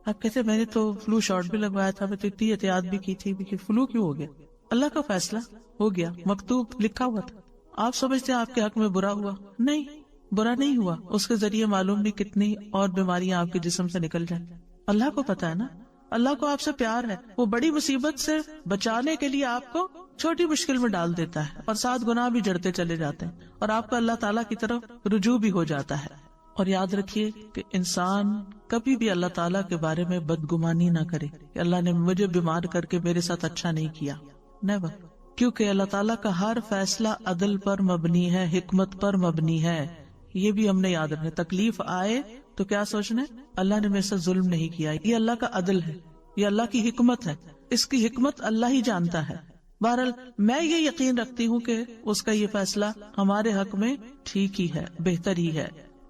آپ کہتے میں نے تو فلو شاٹ بھی لگوایا تھا، میں تو اتنی احتیاط بھی کی تھی، کہ فلو کیوں ہو گیا؟ اللہ کا فیصلہ ہو گیا، مکتوب لکھا ہوا تھا۔ آپ سمجھتے ہیں آپ کے حق میں برا ہوا؟ نہیں، برا نہیں ہوا، اس کے ذریعے معلوم نہیں کتنی اور بیماریاں آپ کے جسم سے نکل جائیں۔ اللہ کو پتا ہے نا، اللہ کو آپ سے پیار ہے، وہ بڑی مصیبت سے بچانے کے لیے آپ کو چھوٹی مشکل میں ڈال دیتا ہے، اور 7 گناہ بھی جڑتے چلے جاتے ہیں، اور آپ کا اللہ تعالیٰ کی طرف رجوع بھی ہو جاتا ہے۔ اور یاد رکھیے کہ انسان کبھی بھی اللہ تعالیٰ کے بارے میں بدگمانی نہ کرے کہ اللہ نے مجھے بیمار کر کے میرے ساتھ اچھا نہیں کیا، نیور، کیونکہ اللہ تعالیٰ کا ہر فیصلہ عدل پر مبنی ہے، حکمت پر مبنی ہے۔ یہ بھی ہم نے یاد رکھنا، تکلیف آئے تو کیا سوچنا ہے؟ اللہ نے میرے ساتھ ظلم نہیں کیا، یہ اللہ کا عدل ہے، یہ اللہ کی حکمت ہے، اس کی حکمت اللہ ہی جانتا ہے۔ بہرحال میں یہ یقین رکھتی ہوں کہ اس کا یہ فیصلہ ہمارے حق میں ٹھیک ہی ہے، بہتر ہی ہے۔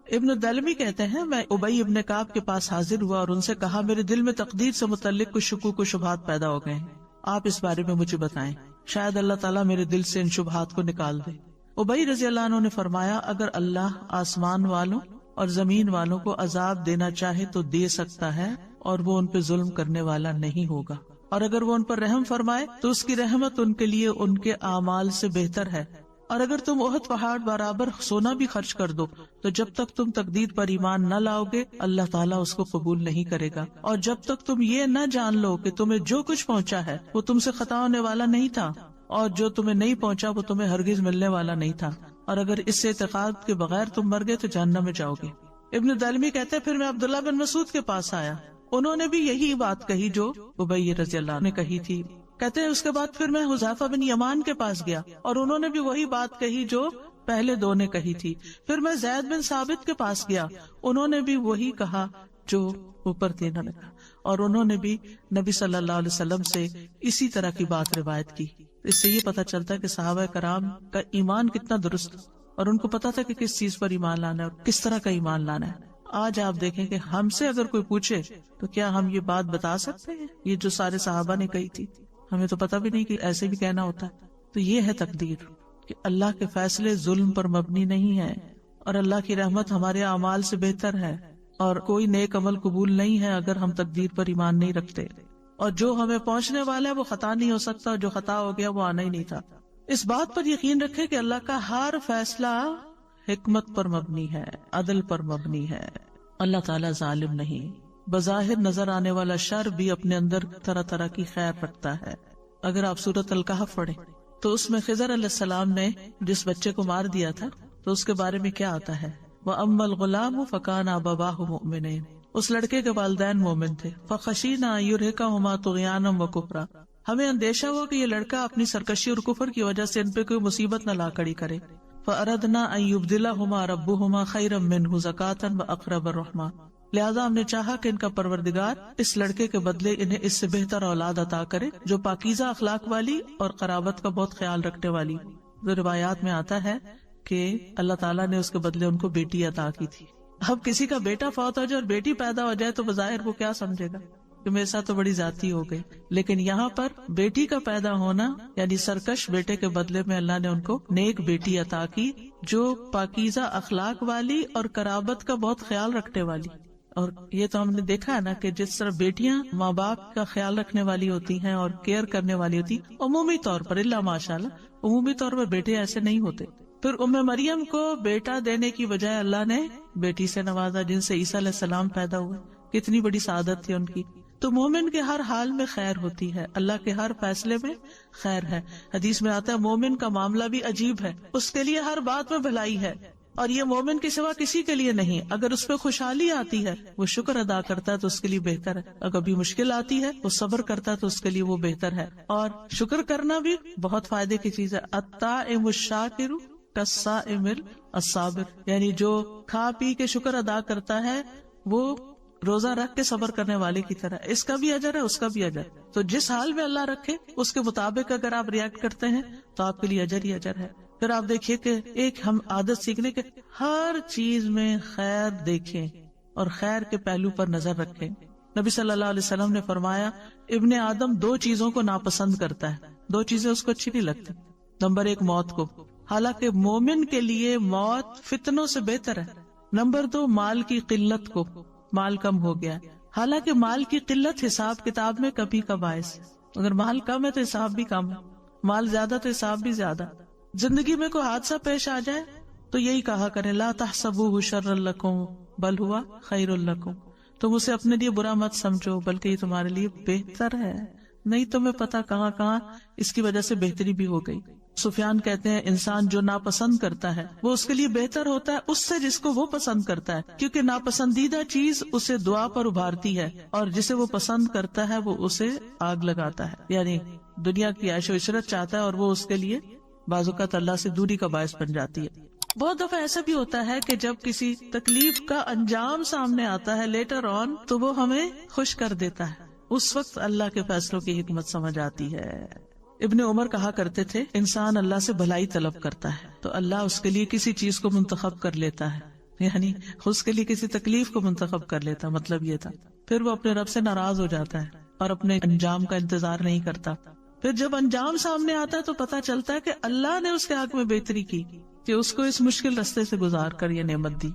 ابن دلمی کہتے ہیں، میں ابی ابن کعب کے پاس حاضر ہوا اور ان سے کہا میرے دل میں تقدیر سے متعلق کچھ شکوک و شبہات پیدا ہو گئے ہیں، آپ اس بارے میں مجھے بتائیں، شاید اللہ تعالیٰ میرے دل سے ان شبہات کو نکال دے۔ ابی رضی اللہ عنہ نے فرمایا، اگر اللہ آسمان والوں اور زمین والوں کو عذاب دینا چاہے تو دے سکتا ہے، اور وہ ان پہ ظلم کرنے والا نہیں ہوگا، اور اگر وہ ان پر رحم فرمائے تو اس کی رحمت ان کے لیے ان کے اعمال سے بہتر ہے، اور اگر تم احد پہاڑ برابر سونا بھی خرچ کر دو تو جب تک تم تقدیر پر ایمان نہ لاؤ گے اللہ تعالیٰ اس کو قبول نہیں کرے گا، اور جب تک تم یہ نہ جان لو کہ تمہیں جو کچھ پہنچا ہے وہ تم سے خطا ہونے والا نہیں تھا، اور جو تمہیں نہیں پہنچا وہ تمہیں ہرگز ملنے والا نہیں تھا، اور اگر اس سے اعتقاد کے بغیر تم مر گئے تو جہنم میں جاؤ گے۔ ابن دلمی کہتے ہیں، پھر میں عبداللہ بن مسعود کے پاس آیا، انہوں نے بھی یہی بات کہی جو ابی رضی اللہ عنہ نے کہی تھی۔ کہتے ہیں اس کے بعد پھر میں حذیفہ بن یمان کے پاس گیا اور انہوں نے بھی وہی بات کہی جو پہلے دو نے کہی تھی۔ پھر میں زید بن ثابت کے پاس گیا، انہوں نے بھی وہی کہا جو اوپر تینوں نے کہا، اور انہوں نے بھی نبی صلی اللہ علیہ وسلم سے اسی طرح کی بات روایت کی۔ اس سے یہ پتہ چلتا ہے کہ صحابہ کرام کا ایمان کتنا درست، اور ان کو پتا تھا کہ کس چیز پر ایمان لانا ہے اور کس طرح کا ایمان لانا ہے۔ آج آپ دیکھیں کہ ہم سے اگر کوئی پوچھے تو کیا ہم یہ بات بتا سکتے ہیں، یہ جو سارے صحابہ نے کہی تھی؟ ہمیں تو پتہ بھی نہیں کہ ایسے بھی کہنا ہوتا ہے۔ تو یہ ہے تقدیر کہ اللہ کے فیصلے ظلم پر مبنی نہیں ہے، اور اللہ کی رحمت ہمارے اعمال سے بہتر ہے، اور کوئی نیک عمل قبول نہیں ہے اگر ہم تقدیر پر ایمان نہیں رکھتے، اور جو ہمیں پہنچنے والا ہے وہ خطا نہیں ہو سکتا، اور جو خطا ہو گیا وہ آنا ہی نہیں تھا۔ اس بات پر یقین رکھے کہ اللہ کا ہر فیصلہ حکمت پر مبنی ہے، عدل پر مبنی ہے۔ اللہ تعالیٰ ظالم نہیں، بظاہر نظر آنے والا شر بھی اپنے اندر طرح طرح کی خیر رکھتا ہے۔ اگر آپ سورۃ الکہف پڑھیں تو اس میں خضر علیہ السلام نے جس بچے کو مار دیا تھا تو اس کے بارے میں کیا آتا ہے، وَأَمَّا الْغُلَامُ فَكَانَ أَبَوَاهُ مُؤْمِنَيْنِ، اس لڑکے کے والدین مومن تھے، فَخَشِينَا أَن يُرْهِقَهُمَا طُغْيَانًا وَكُفْرًا، ہمیں اندیشہ ہوا کہ یہ لڑکا اپنی سرکشی اور کفر کی وجہ سے ان پہ کوئی مصیبت نہ لا کھڑی کرے، فَأَرَدْنَا أَن يُبْدِلَهُمَا رَبُّهُمَا خَيْرًا مِّنْهُ زَكَاةً وَأَقْرَبَ رَحْمًا، لہذا ہم نے چاہا کہ ان کا پروردگار اس لڑکے کے بدلے انہیں اس سے بہتر اولاد عطا کرے جو پاکیزہ اخلاق والی اور قرابت کا بہت خیال رکھنے والی۔ تو روایات میں آتا ہے کہ اللہ تعالیٰ نے اس کے بدلے ان کو بیٹی عطا کی تھی۔ اب کسی کا بیٹا فوت ہو جائے اور بیٹی پیدا ہو جائے تو بظاہر وہ کیا سمجھے گا کہ میرے ساتھ تو بڑی ذاتی ہو گئی، لیکن یہاں پر بیٹی کا پیدا ہونا یعنی سرکش بیٹے کے بدلے میں اللہ نے ان کو نیک بیٹی عطا کی جو پاکیزہ اخلاق والی اور قرابت کا بہت خیال رکھنے والی۔ اور یہ تو ہم نے دیکھا ہے نا کہ جس طرح بیٹیاں ماں باپ کا خیال رکھنے والی ہوتی ہیں اور کیئر کرنے والی ہوتی، عمومی طور پر اللہ ماشاءاللہ عمومی طور پر بیٹے ایسے نہیں ہوتے۔ پھر مریم کو بیٹا دینے کی بجائے اللہ نے بیٹی سے نوازا جن سے عیسیٰ علیہ السلام پیدا ہوئے، کتنی بڑی سعادت تھی ان کی۔ تو مومن کے ہر حال میں خیر ہوتی ہے، اللہ کے ہر فیصلے میں خیر ہے۔ حدیث میں آتا ہے مومن کا معاملہ بھی عجیب ہے، اس کے لیے ہر بات میں بھلائی ہے، اور یہ مومن کے سوا کسی کے لیے نہیں۔ اگر اس پہ خوشحالی آتی ہے وہ شکر ادا کرتا ہے تو اس کے لیے بہتر ہے، اگر کبھی مشکل آتی ہے وہ صبر کرتا ہے تو اس کے لیے وہ بہتر ہے۔ اور شکر کرنا بھی بہت فائدے کی چیز ہے۔ الطائم الشاکر کالصائم الصابر، یعنی جو کھا پی کے شکر ادا کرتا ہے وہ روزہ رکھ کے صبر کرنے والے کی طرح، اس کا بھی اجر ہے اس کا بھی اجر۔ تو جس حال میں اللہ رکھے اس کے مطابق اگر آپ ریئیکٹ کرتے ہیں تو آپ کے لیے اجر ہی اجر ہے۔ پھر آپ دیکھیے کہ ایک ہم عادت سیکھنے کے ہر چیز میں خیر دیکھیں اور خیر کے پہلو پر نظر رکھیں۔ نبی صلی اللہ علیہ وسلم نے فرمایا ابن آدم دو چیزوں کو ناپسند کرتا ہے، دو چیزیں اس کو اچھی نہیں لگتی۔ نمبر ایک موت کو، حالانکہ مومن کے لیے موت فتنوں سے بہتر ہے۔ نمبر دو مال کی قلت کو، مال کم ہو گیا، حالانکہ مال کی قلت حساب کتاب میں کبھی کا باعث ہے۔ اگر مال کم ہے تو حساب بھی کم ہے، مال زیادہ تو حساب بھی زیادہ۔ زندگی میں کوئی حادثہ پیش آ جائے تو یہی کہا کریں لا تحسبوہ شرا لکم بل ہوا خیر لکم، تم اسے اپنے لیے برا مت سمجھو بلکہ یہ تمہارے لیے بہتر ہے، نہیں تمہیں پتا کہاں کہاں اس کی وجہ سے بہتری بھی ہو گئی۔ سفیان کہتے ہیں انسان جو ناپسند کرتا ہے وہ اس کے لیے بہتر ہوتا ہے اس سے جس کو وہ پسند کرتا ہے، کیونکہ ناپسندیدہ چیز اسے دعا پر ابھارتی ہے اور جسے وہ پسند کرتا ہے وہ اسے آگ لگاتا ہے۔ یعنی دنیا کی عیش و عشرت چاہتا ہے اور وہ اس کے لیے بعض اوقات اللہ سے دوری کا باعث بن جاتی ہے۔ بہت دفعہ ایسا بھی ہوتا ہے کہ جب کسی تکلیف کا انجام سامنے آتا ہے لیٹر آن تو وہ ہمیں خوش کر دیتا ہے، اس وقت اللہ کے فیصلوں کی حکمت سمجھ آتی ہے۔ ابن عمر کہا کرتے تھے انسان اللہ سے بھلائی طلب کرتا ہے تو اللہ اس کے لیے کسی چیز کو منتخب کر لیتا ہے، یعنی اس کے لیے کسی تکلیف کو منتخب کر لیتا، مطلب یہ تھا۔ پھر وہ اپنے رب سے ناراض ہو جاتا ہے اور اپنے انجام کا انتظار نہیں کرتا۔ پھر جب انجام سامنے آتا ہے تو پتا چلتا ہے کہ اللہ نے اس کے حق میں بہتری کی کہ اس کو اس مشکل رستے سے گزار کر یہ نعمت دی۔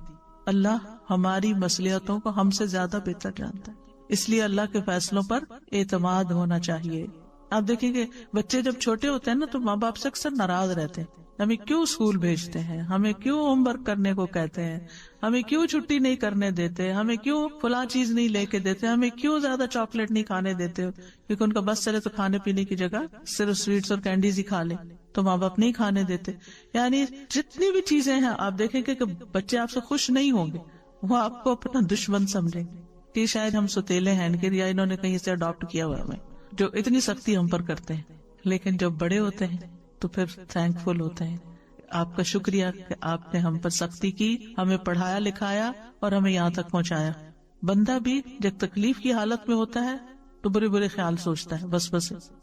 اللہ ہماری مصلحتوں کو ہم سے زیادہ بہتر جانتا ہے، اس لیے اللہ کے فیصلوں پر اعتماد ہونا چاہیے۔ آپ دیکھیں کہ بچے جب چھوٹے ہوتے ہیں نا تو ماں باپ سے اکثر ناراض رہتے ہیں، ہمیں کیوں اسکول بھیجتے ہیں، ہمیں کیوں ہوم ورک کرنے کو کہتے ہیں، ہمیں کیوں چھٹی نہیں کرنے دیتے، ہمیں کیوں فلاں چیز نہیں لے کے دیتے، ہمیں کیوں زیادہ چاکلیٹ نہیں کھانے دیتے، کیونکہ ان کا بس چلے تو کھانے پینے کی جگہ صرف سویٹس اور کینڈیز ہی کھا لیں تو ماں باپ نہیں کھانے دیتے۔ یعنی جتنی بھی چیزیں ہیں آپ دیکھیں کہ بچے آپ سے خوش نہیں ہوں گے، وہ آپ کو اپنا دشمن سمجھیں گے کہ شاید ہم ستیلے ہیں یا انہوں نے کہیں سے اڈاپٹ کیا ہوا ہمیں، جو اتنی سختی ہم پر کرتے ہیں۔ لیکن جب بڑے ہوتے ہیں تو پھر تھینک فل ہوتے ہیں، آپ کا شکریہ کہ آپ نے ہم پر سختی کی، ہمیں پڑھایا لکھایا اور ہمیں یہاں تک پہنچایا۔ بندہ بھی جب تکلیف کی حالت میں ہوتا ہے تو برے برے خیال سوچتا ہے بس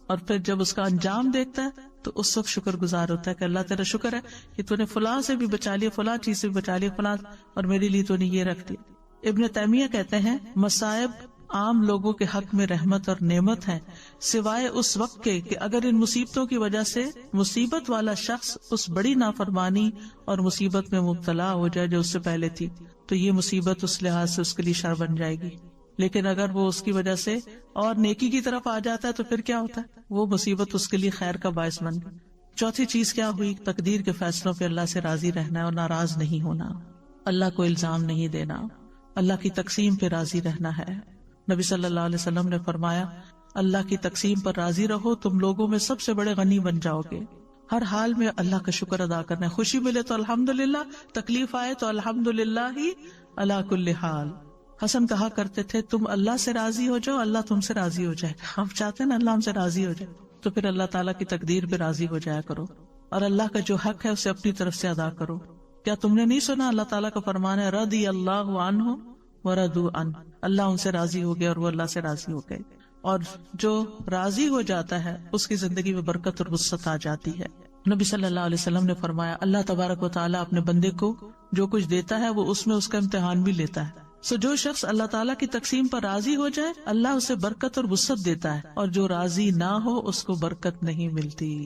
اور پھر جب اس کا انجام دیکھتا ہے تو اس وقت شکر گزار ہوتا ہے کہ اللہ تیرا شکر ہے کہ تو نے فلاں سے بھی بچا لیا، فلاں چیز سے بھی بچا لیا، فلاں اور میرے لیے تو نے یہ رکھ دیا۔ ابن تیمیہ کہتے ہیں مصائب عام لوگوں کے حق میں رحمت اور نعمت ہے سوائے اس وقت کے کہ اگر ان مصیبتوں کی وجہ سے مصیبت والا شخص اس بڑی نافرمانی اور مصیبت میں مبتلا ہو جائے جو اس سے پہلے تھی تو یہ مصیبت اس لحاظ سے اس کے لیے شر بن جائے گی، لیکن اگر وہ اس کی وجہ سے اور نیکی کی طرف آ جاتا ہے تو پھر کیا ہوتا ہے، وہ مصیبت اس کے لیے خیر کا باعث بن گئی۔ چوتھی چیز کیا ہوئی، تقدیر کے فیصلوں پہ اللہ سے راضی رہنا ہے اور ناراض نہیں ہونا، اللہ کو الزام نہیں دینا، اللہ کی تقسیم پہ راضی رہنا ہے۔ نبی صلی اللہ علیہ وسلم نے فرمایا اللہ کی تقسیم پر راضی رہو، تم لوگوں میں سب سے بڑے غنی بن جاؤ گے۔ ہر حال میں اللہ کا شکر ادا کرنا ہے، خوشی ملے تو الحمدللہ، تکلیف آئے تو الحمدللہ ہی علی کل حال۔ حسن کہا کرتے تھے تم اللہ سے راضی ہو جاؤ اللہ تم سے راضی ہو جائے گا۔ ہم چاہتے ہیں نا اللہ ہم سے راضی ہو جائے تو پھر اللہ تعالیٰ کی تقدیر پہ راضی ہو جایا کرو اور اللہ کا جو حق ہے اسے اپنی طرف سے ادا کرو۔ کیا تم نے نہیں سنا اللہ تعالیٰ کا فرمان ہے رضی اللہ عنہ ورضوا عنہ، اللہ ان سے راضی ہو گیا اور وہ اللہ سے راضی ہو گئے، اور جو راضی ہو جاتا ہے اس کی زندگی میں برکت اور وسعت آ جاتی ہے۔ نبی صلی اللہ علیہ وسلم نے فرمایا اللہ تبارک و تعالیٰ اپنے بندے کو جو کچھ دیتا ہے وہ اس میں اس کا امتحان بھی لیتا ہے۔ سو جو شخص اللہ تعالیٰ کی تقسیم پر راضی ہو جائے اللہ اسے برکت اور وسعت دیتا ہے، اور جو راضی نہ ہو اس کو برکت نہیں ملتی۔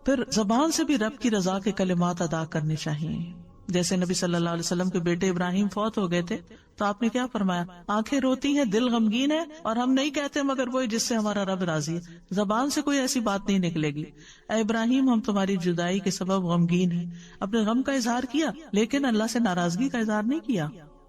پھر زبان سے بھی رب کی رضا کے کلمات ادا کرنے چاہیے۔ جیسے نبی صلی اللہ علیہ وسلم کے بیٹے ابراہیم فوت ہو گئے تھے تو آپ نے کیا فرمایا، آنکھیں روتی ہیں دل غمگین ہے اور ہم نہیں کہتے مگر وہی جس سے ہمارا رب راضی ہے۔ زبان سے کوئی ایسی بات نہیں نکلے گی، اے ابراہیم ہم تمہاری جدائی کے سبب غمگین ہیں، اپنے غم کا اظہار کیا لیکن اللہ سے ناراضگی کا اظہار نہیں کیا۔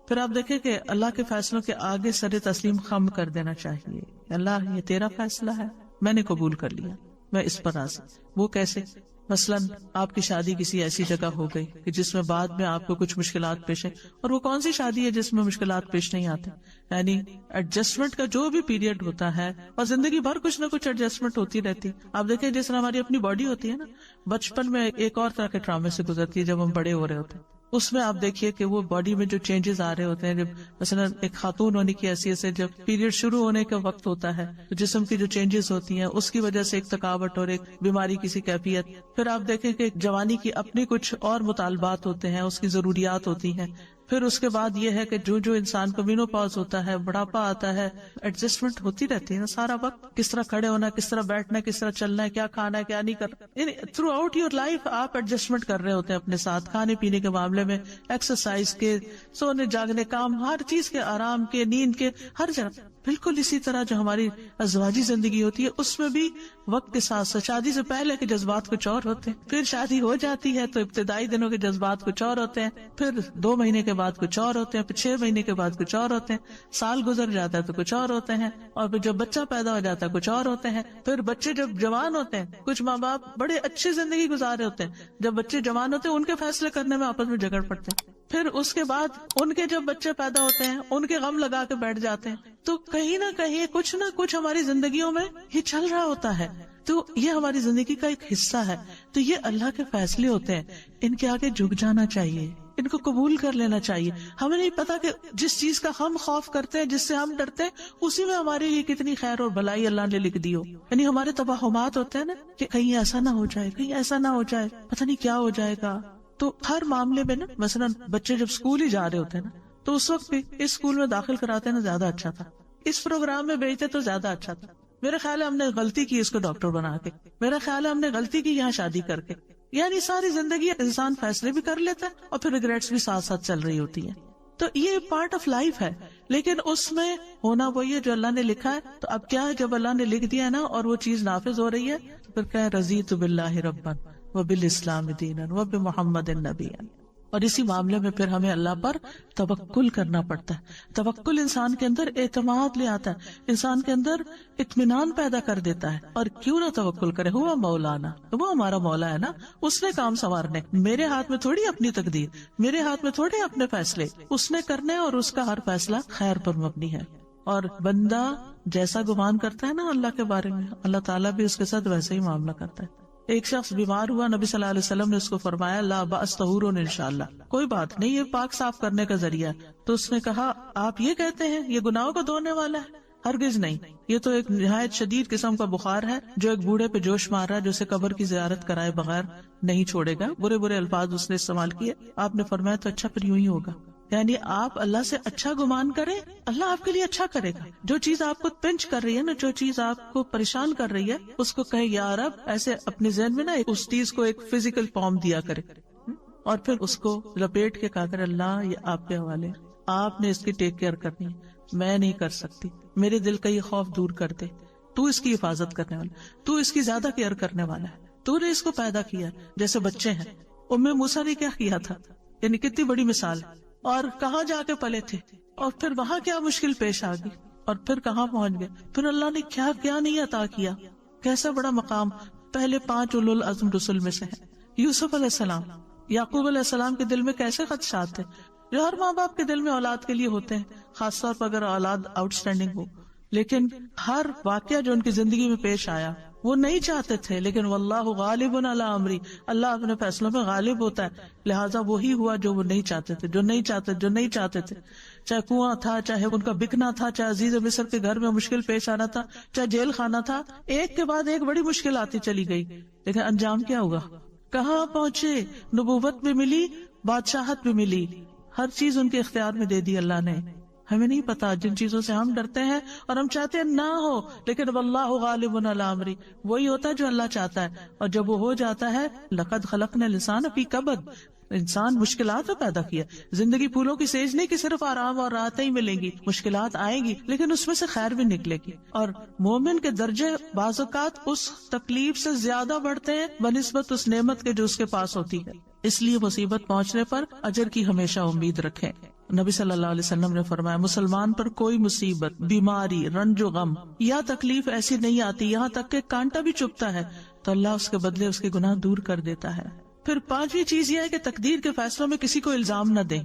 پھر آپ دیکھیں کہ اللہ کے فیصلوں کے آگے سر تسلیم خم کر دینا چاہیے. اللہ یہ تیرا فیصلہ ہے، میں نے قبول کر لیا، میں اس پر راضی. وہ کیسے؟ مثلاً آپ کی شادی کسی ایسی جگہ ہو گئی کہ جس میں بعد میں آپ کو کچھ مشکلات پیش ہے، اور وہ کون سی شادی ہے جس میں مشکلات پیش نہیں آتے؟ یعنی ایڈجسٹمنٹ کا جو بھی پیریڈ ہوتا ہے، اور زندگی بھر کچھ نہ کچھ ایڈجسٹمنٹ ہوتی رہتی. آپ دیکھیں جس طرح ہماری اپنی باڈی ہوتی ہے نا، بچپن میں ایک اور طرح کے ٹرامے سے گزرتی ہے جب ہم بڑے ہو رہے ہوتے ہیں. اس میں آپ دیکھیے کہ وہ باڈی میں جو چینجز آ رہے ہوتے ہیں، جب مثلا ایک خاتون ہونے کی حیثیت سے جب پیریڈ شروع ہونے کا وقت ہوتا ہے تو جسم کی جو چینجز ہوتی ہیں اس کی وجہ سے ایک تھکاوٹ اور ایک بیماری کی سی کیفیت. پھر آپ دیکھیں کہ جوانی کی اپنی کچھ اور مطالبات ہوتے ہیں، اس کی ضروریات ہوتی ہیں. پھر اس کے بعد یہ ہے کہ جو انسان کو مینوپاز ہوتا ہے، بڑھاپا آتا ہے، ایڈجسٹمنٹ ہوتی رہتی ہے نا سارا وقت. کس طرح کھڑے ہونا، کس طرح بیٹھنا، کس طرح چلنا ہے، کیا کھانا ہے، کیا نہیں کرنا. یعنی تھرو آؤٹ یور لائف آپ ایڈجسٹمنٹ کر رہے ہوتے ہیں اپنے ساتھ، کھانے پینے کے معاملے میں، ایکسرسائز کے، سونے جاگنے، کام، ہر چیز کے، آرام کے، نیند کے، ہر جگہ. بالکل اسی طرح جو ہماری ازواجی زندگی ہوتی ہے اس میں بھی وقت کے ساتھ ساتھ شادی سے پہلے کے جذبات کچھ اور ہوتے ہیں، پھر شادی ہو جاتی ہے تو ابتدائی دنوں کے جذبات کچھ اور ہوتے ہیں، پھر 2 مہینے کے بعد کچھ اور ہوتے ہیں، پھر 6 مہینے کے بعد کچھ اور ہوتے ہیں، سال گزر جاتا ہے تو کچھ اور ہوتے ہیں، اور پھر جب بچہ پیدا ہو جاتا ہے کچھ اور ہوتے ہیں. پھر بچے جب جوان ہوتے ہیں، کچھ ماں باپ بڑے اچھی زندگی گزار رہے ہوتے ہیں، جب بچے جوان ہوتے ہیں ان کے فیصلے کرنے میں آپس میں جھگڑ پڑتے ہیں. پھر اس کے بعد ان کے جب بچے پیدا ہوتے ہیں ان کے غم لگا کے بیٹھ جاتے ہیں. تو کہیں نہ کہیں کچھ نہ کچھ ہماری زندگیوں میں یہ چل رہا ہوتا ہے. تو یہ ہماری زندگی کا ایک حصہ ہے. تو یہ اللہ کے فیصلے ہوتے ہیں، ان کے آگے جھک جانا چاہیے، ان کو قبول کر لینا چاہیے. ہمیں نہیں پتا کہ جس چیز کا ہم خوف کرتے ہیں، جس سے ہم ڈرتے ہیں، اسی میں ہمارے لیے کتنی خیر اور بھلائی اللہ نے لکھ دی ہو. یعنی ہمارے توہمات ہوتے ہیں نا کہ کہیں ایسا نہ ہو جائے، کہیں ایسا نہ ہو جائے، پتہ نہیں کیا ہو جائے گا. تو ہر معاملے میں نا، مثلا بچے جب اسکول ہی جا رہے ہوتے ہیں نا تو اس وقت بھی اس اسکول میں داخل کراتے نا زیادہ اچھا تھا، اس پروگرام میں بھیجتے تو زیادہ اچھا تھا، میرا خیال ہے ہم نے غلطی کی اس کو ڈاکٹر بنا کے، میرا خیال ہے ہم نے غلطی کی یہاں شادی کر کے. یعنی ساری زندگی انسان فیصلے بھی کر لیتا ہے اور پھر ریگریٹس بھی ساتھ ساتھ چل رہی ہوتی ہیں. تو یہ پارٹ آف لائف ہے، لیکن اس میں ہونا وہی ہے جو اللہ نے لکھا ہے. تو اب کیا ہے، جب اللہ نے لکھ دیا نا اور وہ چیز نافذ ہو رہی ہے تو پھر کہ رضیت باللہ ربا وبالاسلام دینا وبمحمد نبیا. اور اسی معاملے میں پھر ہمیں اللہ پر توکل کرنا پڑتا ہے. توکل انسان کے اندر اعتماد لے آتا ہے، انسان کے اندر اطمینان پیدا کر دیتا ہے. اور کیوں نہ توکل کرے، ہوا مولانا، وہ ہمارا مولا ہے نا، اس نے کام سنوارنے، میرے ہاتھ میں تھوڑی اپنی تقدیر، میرے ہاتھ میں تھوڑی اپنے فیصلے، اس نے کرنے اور اس کا ہر فیصلہ خیر پر مبنی ہے. اور بندہ جیسا گمان کرتا ہے نا اللہ کے بارے میں، اللہ تعالیٰ بھی اس کے ساتھ ویسے ہی معاملہ کرتا ہے. ایک شخص بیمار ہوا، نبی صلی اللہ علیہ وسلم نے اس کو فرمایا لا بأس طہور انشاءاللہ، کوئی بات نہیں، یہ پاک صاف کرنے کا ذریعہ ہے. تو اس نے کہا آپ یہ کہتے ہیں یہ گناہوں کو دھونے والا ہے؟ ہرگز نہیں، یہ تو ایک نہایت شدید قسم کا بخار ہے جو ایک بوڑھے پہ جوش مار رہا ہے، جو اسے قبر کی زیارت کرائے بغیر نہیں چھوڑے گا. برے برے الفاظ اس نے استعمال کیے. آپ نے فرمایا تو اچھا پھر یوں ہی ہوگا. یعنی آپ اللہ سے اچھا گمان کریں، اللہ آپ کے لیے اچھا کرے گا. جو چیز آپ کو پنچ کر رہی ہے نا، جو چیز آپ کو پریشان کر رہی ہے، اس کو کہیں یا رب، ایسے اپنے ذہن میں نا اس چیز کو ایک فزیکل فارم دیا کرے، اور پھر اس کو لپیٹ کے کہا کرے اللہ یہ آپ کے حوالے، آپ نے اس کی ٹیک کیئر کرنی ہے، میں نہیں کر سکتی، میرے دل کا یہ خوف دور کر دے، تو اس کی حفاظت کرنے والا، تو اس کی زیادہ کیئر کرنے والا ہے، تو نے اس کو پیدا کیا. جیسے بچے ہیں، موسیٰ نے کیا کیا تھا، یعنی کتنی بڑی مثال، اور کہاں جا کے پلے تھے، اور پھر وہاں کیا مشکل پیش آ گئی، اور پھر کہاں پہنچ گئے، پھر اللہ نے کیا کیا نہیں عطا کیا، کیسا بڑا مقام پہلے 5 اولو العزم رسول میں سے ہے. یوسف علیہ السلام، یعقوب علیہ السلام کے دل میں کیسے خدشات تھے جو ہر ماں باپ کے دل میں اولاد کے لیے ہوتے ہیں، خاص طور پر اگر اولاد آؤٹ اسٹینڈنگ ہو. لیکن ہر واقعہ جو ان کی زندگی میں پیش آیا وہ نہیں چاہتے تھے، لیکن واللہ غالب علی امری، اللہ اپنے فیصلوں میں غالب ہوتا ہے، لہٰذا وہی ہوا جو وہ نہیں چاہتے تھے، جو نہیں چاہتے تھے. چاہے کنواں تھا، چاہے ان کا بکنا تھا، چاہے عزیز مصر کے گھر میں مشکل پیش آنا تھا، چاہے جیل خانہ تھا، ایک کے بعد ایک بڑی مشکل آتی چلی گئی، لیکن انجام کیا ہوا، کہاں پہنچے، نبوت بھی ملی، بادشاہت بھی ملی، ہر چیز ان کے اختیار میں دے دی اللہ نے. ہمیں نہیں پتا جن چیزوں سے ہم ڈرتے ہیں اور ہم چاہتے ہیں نہ ہو، لیکن واللہ غالب علی امری، وہی ہوتا ہے جو اللہ چاہتا ہے. اور جب وہ ہو جاتا ہے لقد خلقنا الانسان فی کبد، انسان مشکلات میں پیدا کیا. زندگی پھولوں کی سیج نہیں کہ صرف آرام اور راحتیں ہی ملیں گی، مشکلات آئیں گی لیکن اس میں سے خیر بھی نکلے گی. اور مومن کے درجے بعض اوقات اس تکلیف سے زیادہ بڑھتے ہیں بنسبت اس نعمت کے جو اس کے پاس ہوتی ہے. اس لیے مصیبت پہنچنے پر اجر کی ہمیشہ امید رکھیں. نبی صلی اللہ علیہ وسلم نے فرمایا مسلمان پر کوئی مصیبت، بیماری، رنج و غم یا تکلیف ایسی نہیں آتی یہاں تک کہ کانٹا بھی چبھتا ہے تو اللہ اس کے بدلے اس کے گناہ دور کر دیتا ہے۔ پھر پانچویں چیز یہ ہے کہ تقدیر کے فیصلوں میں کسی کو الزام نہ دیں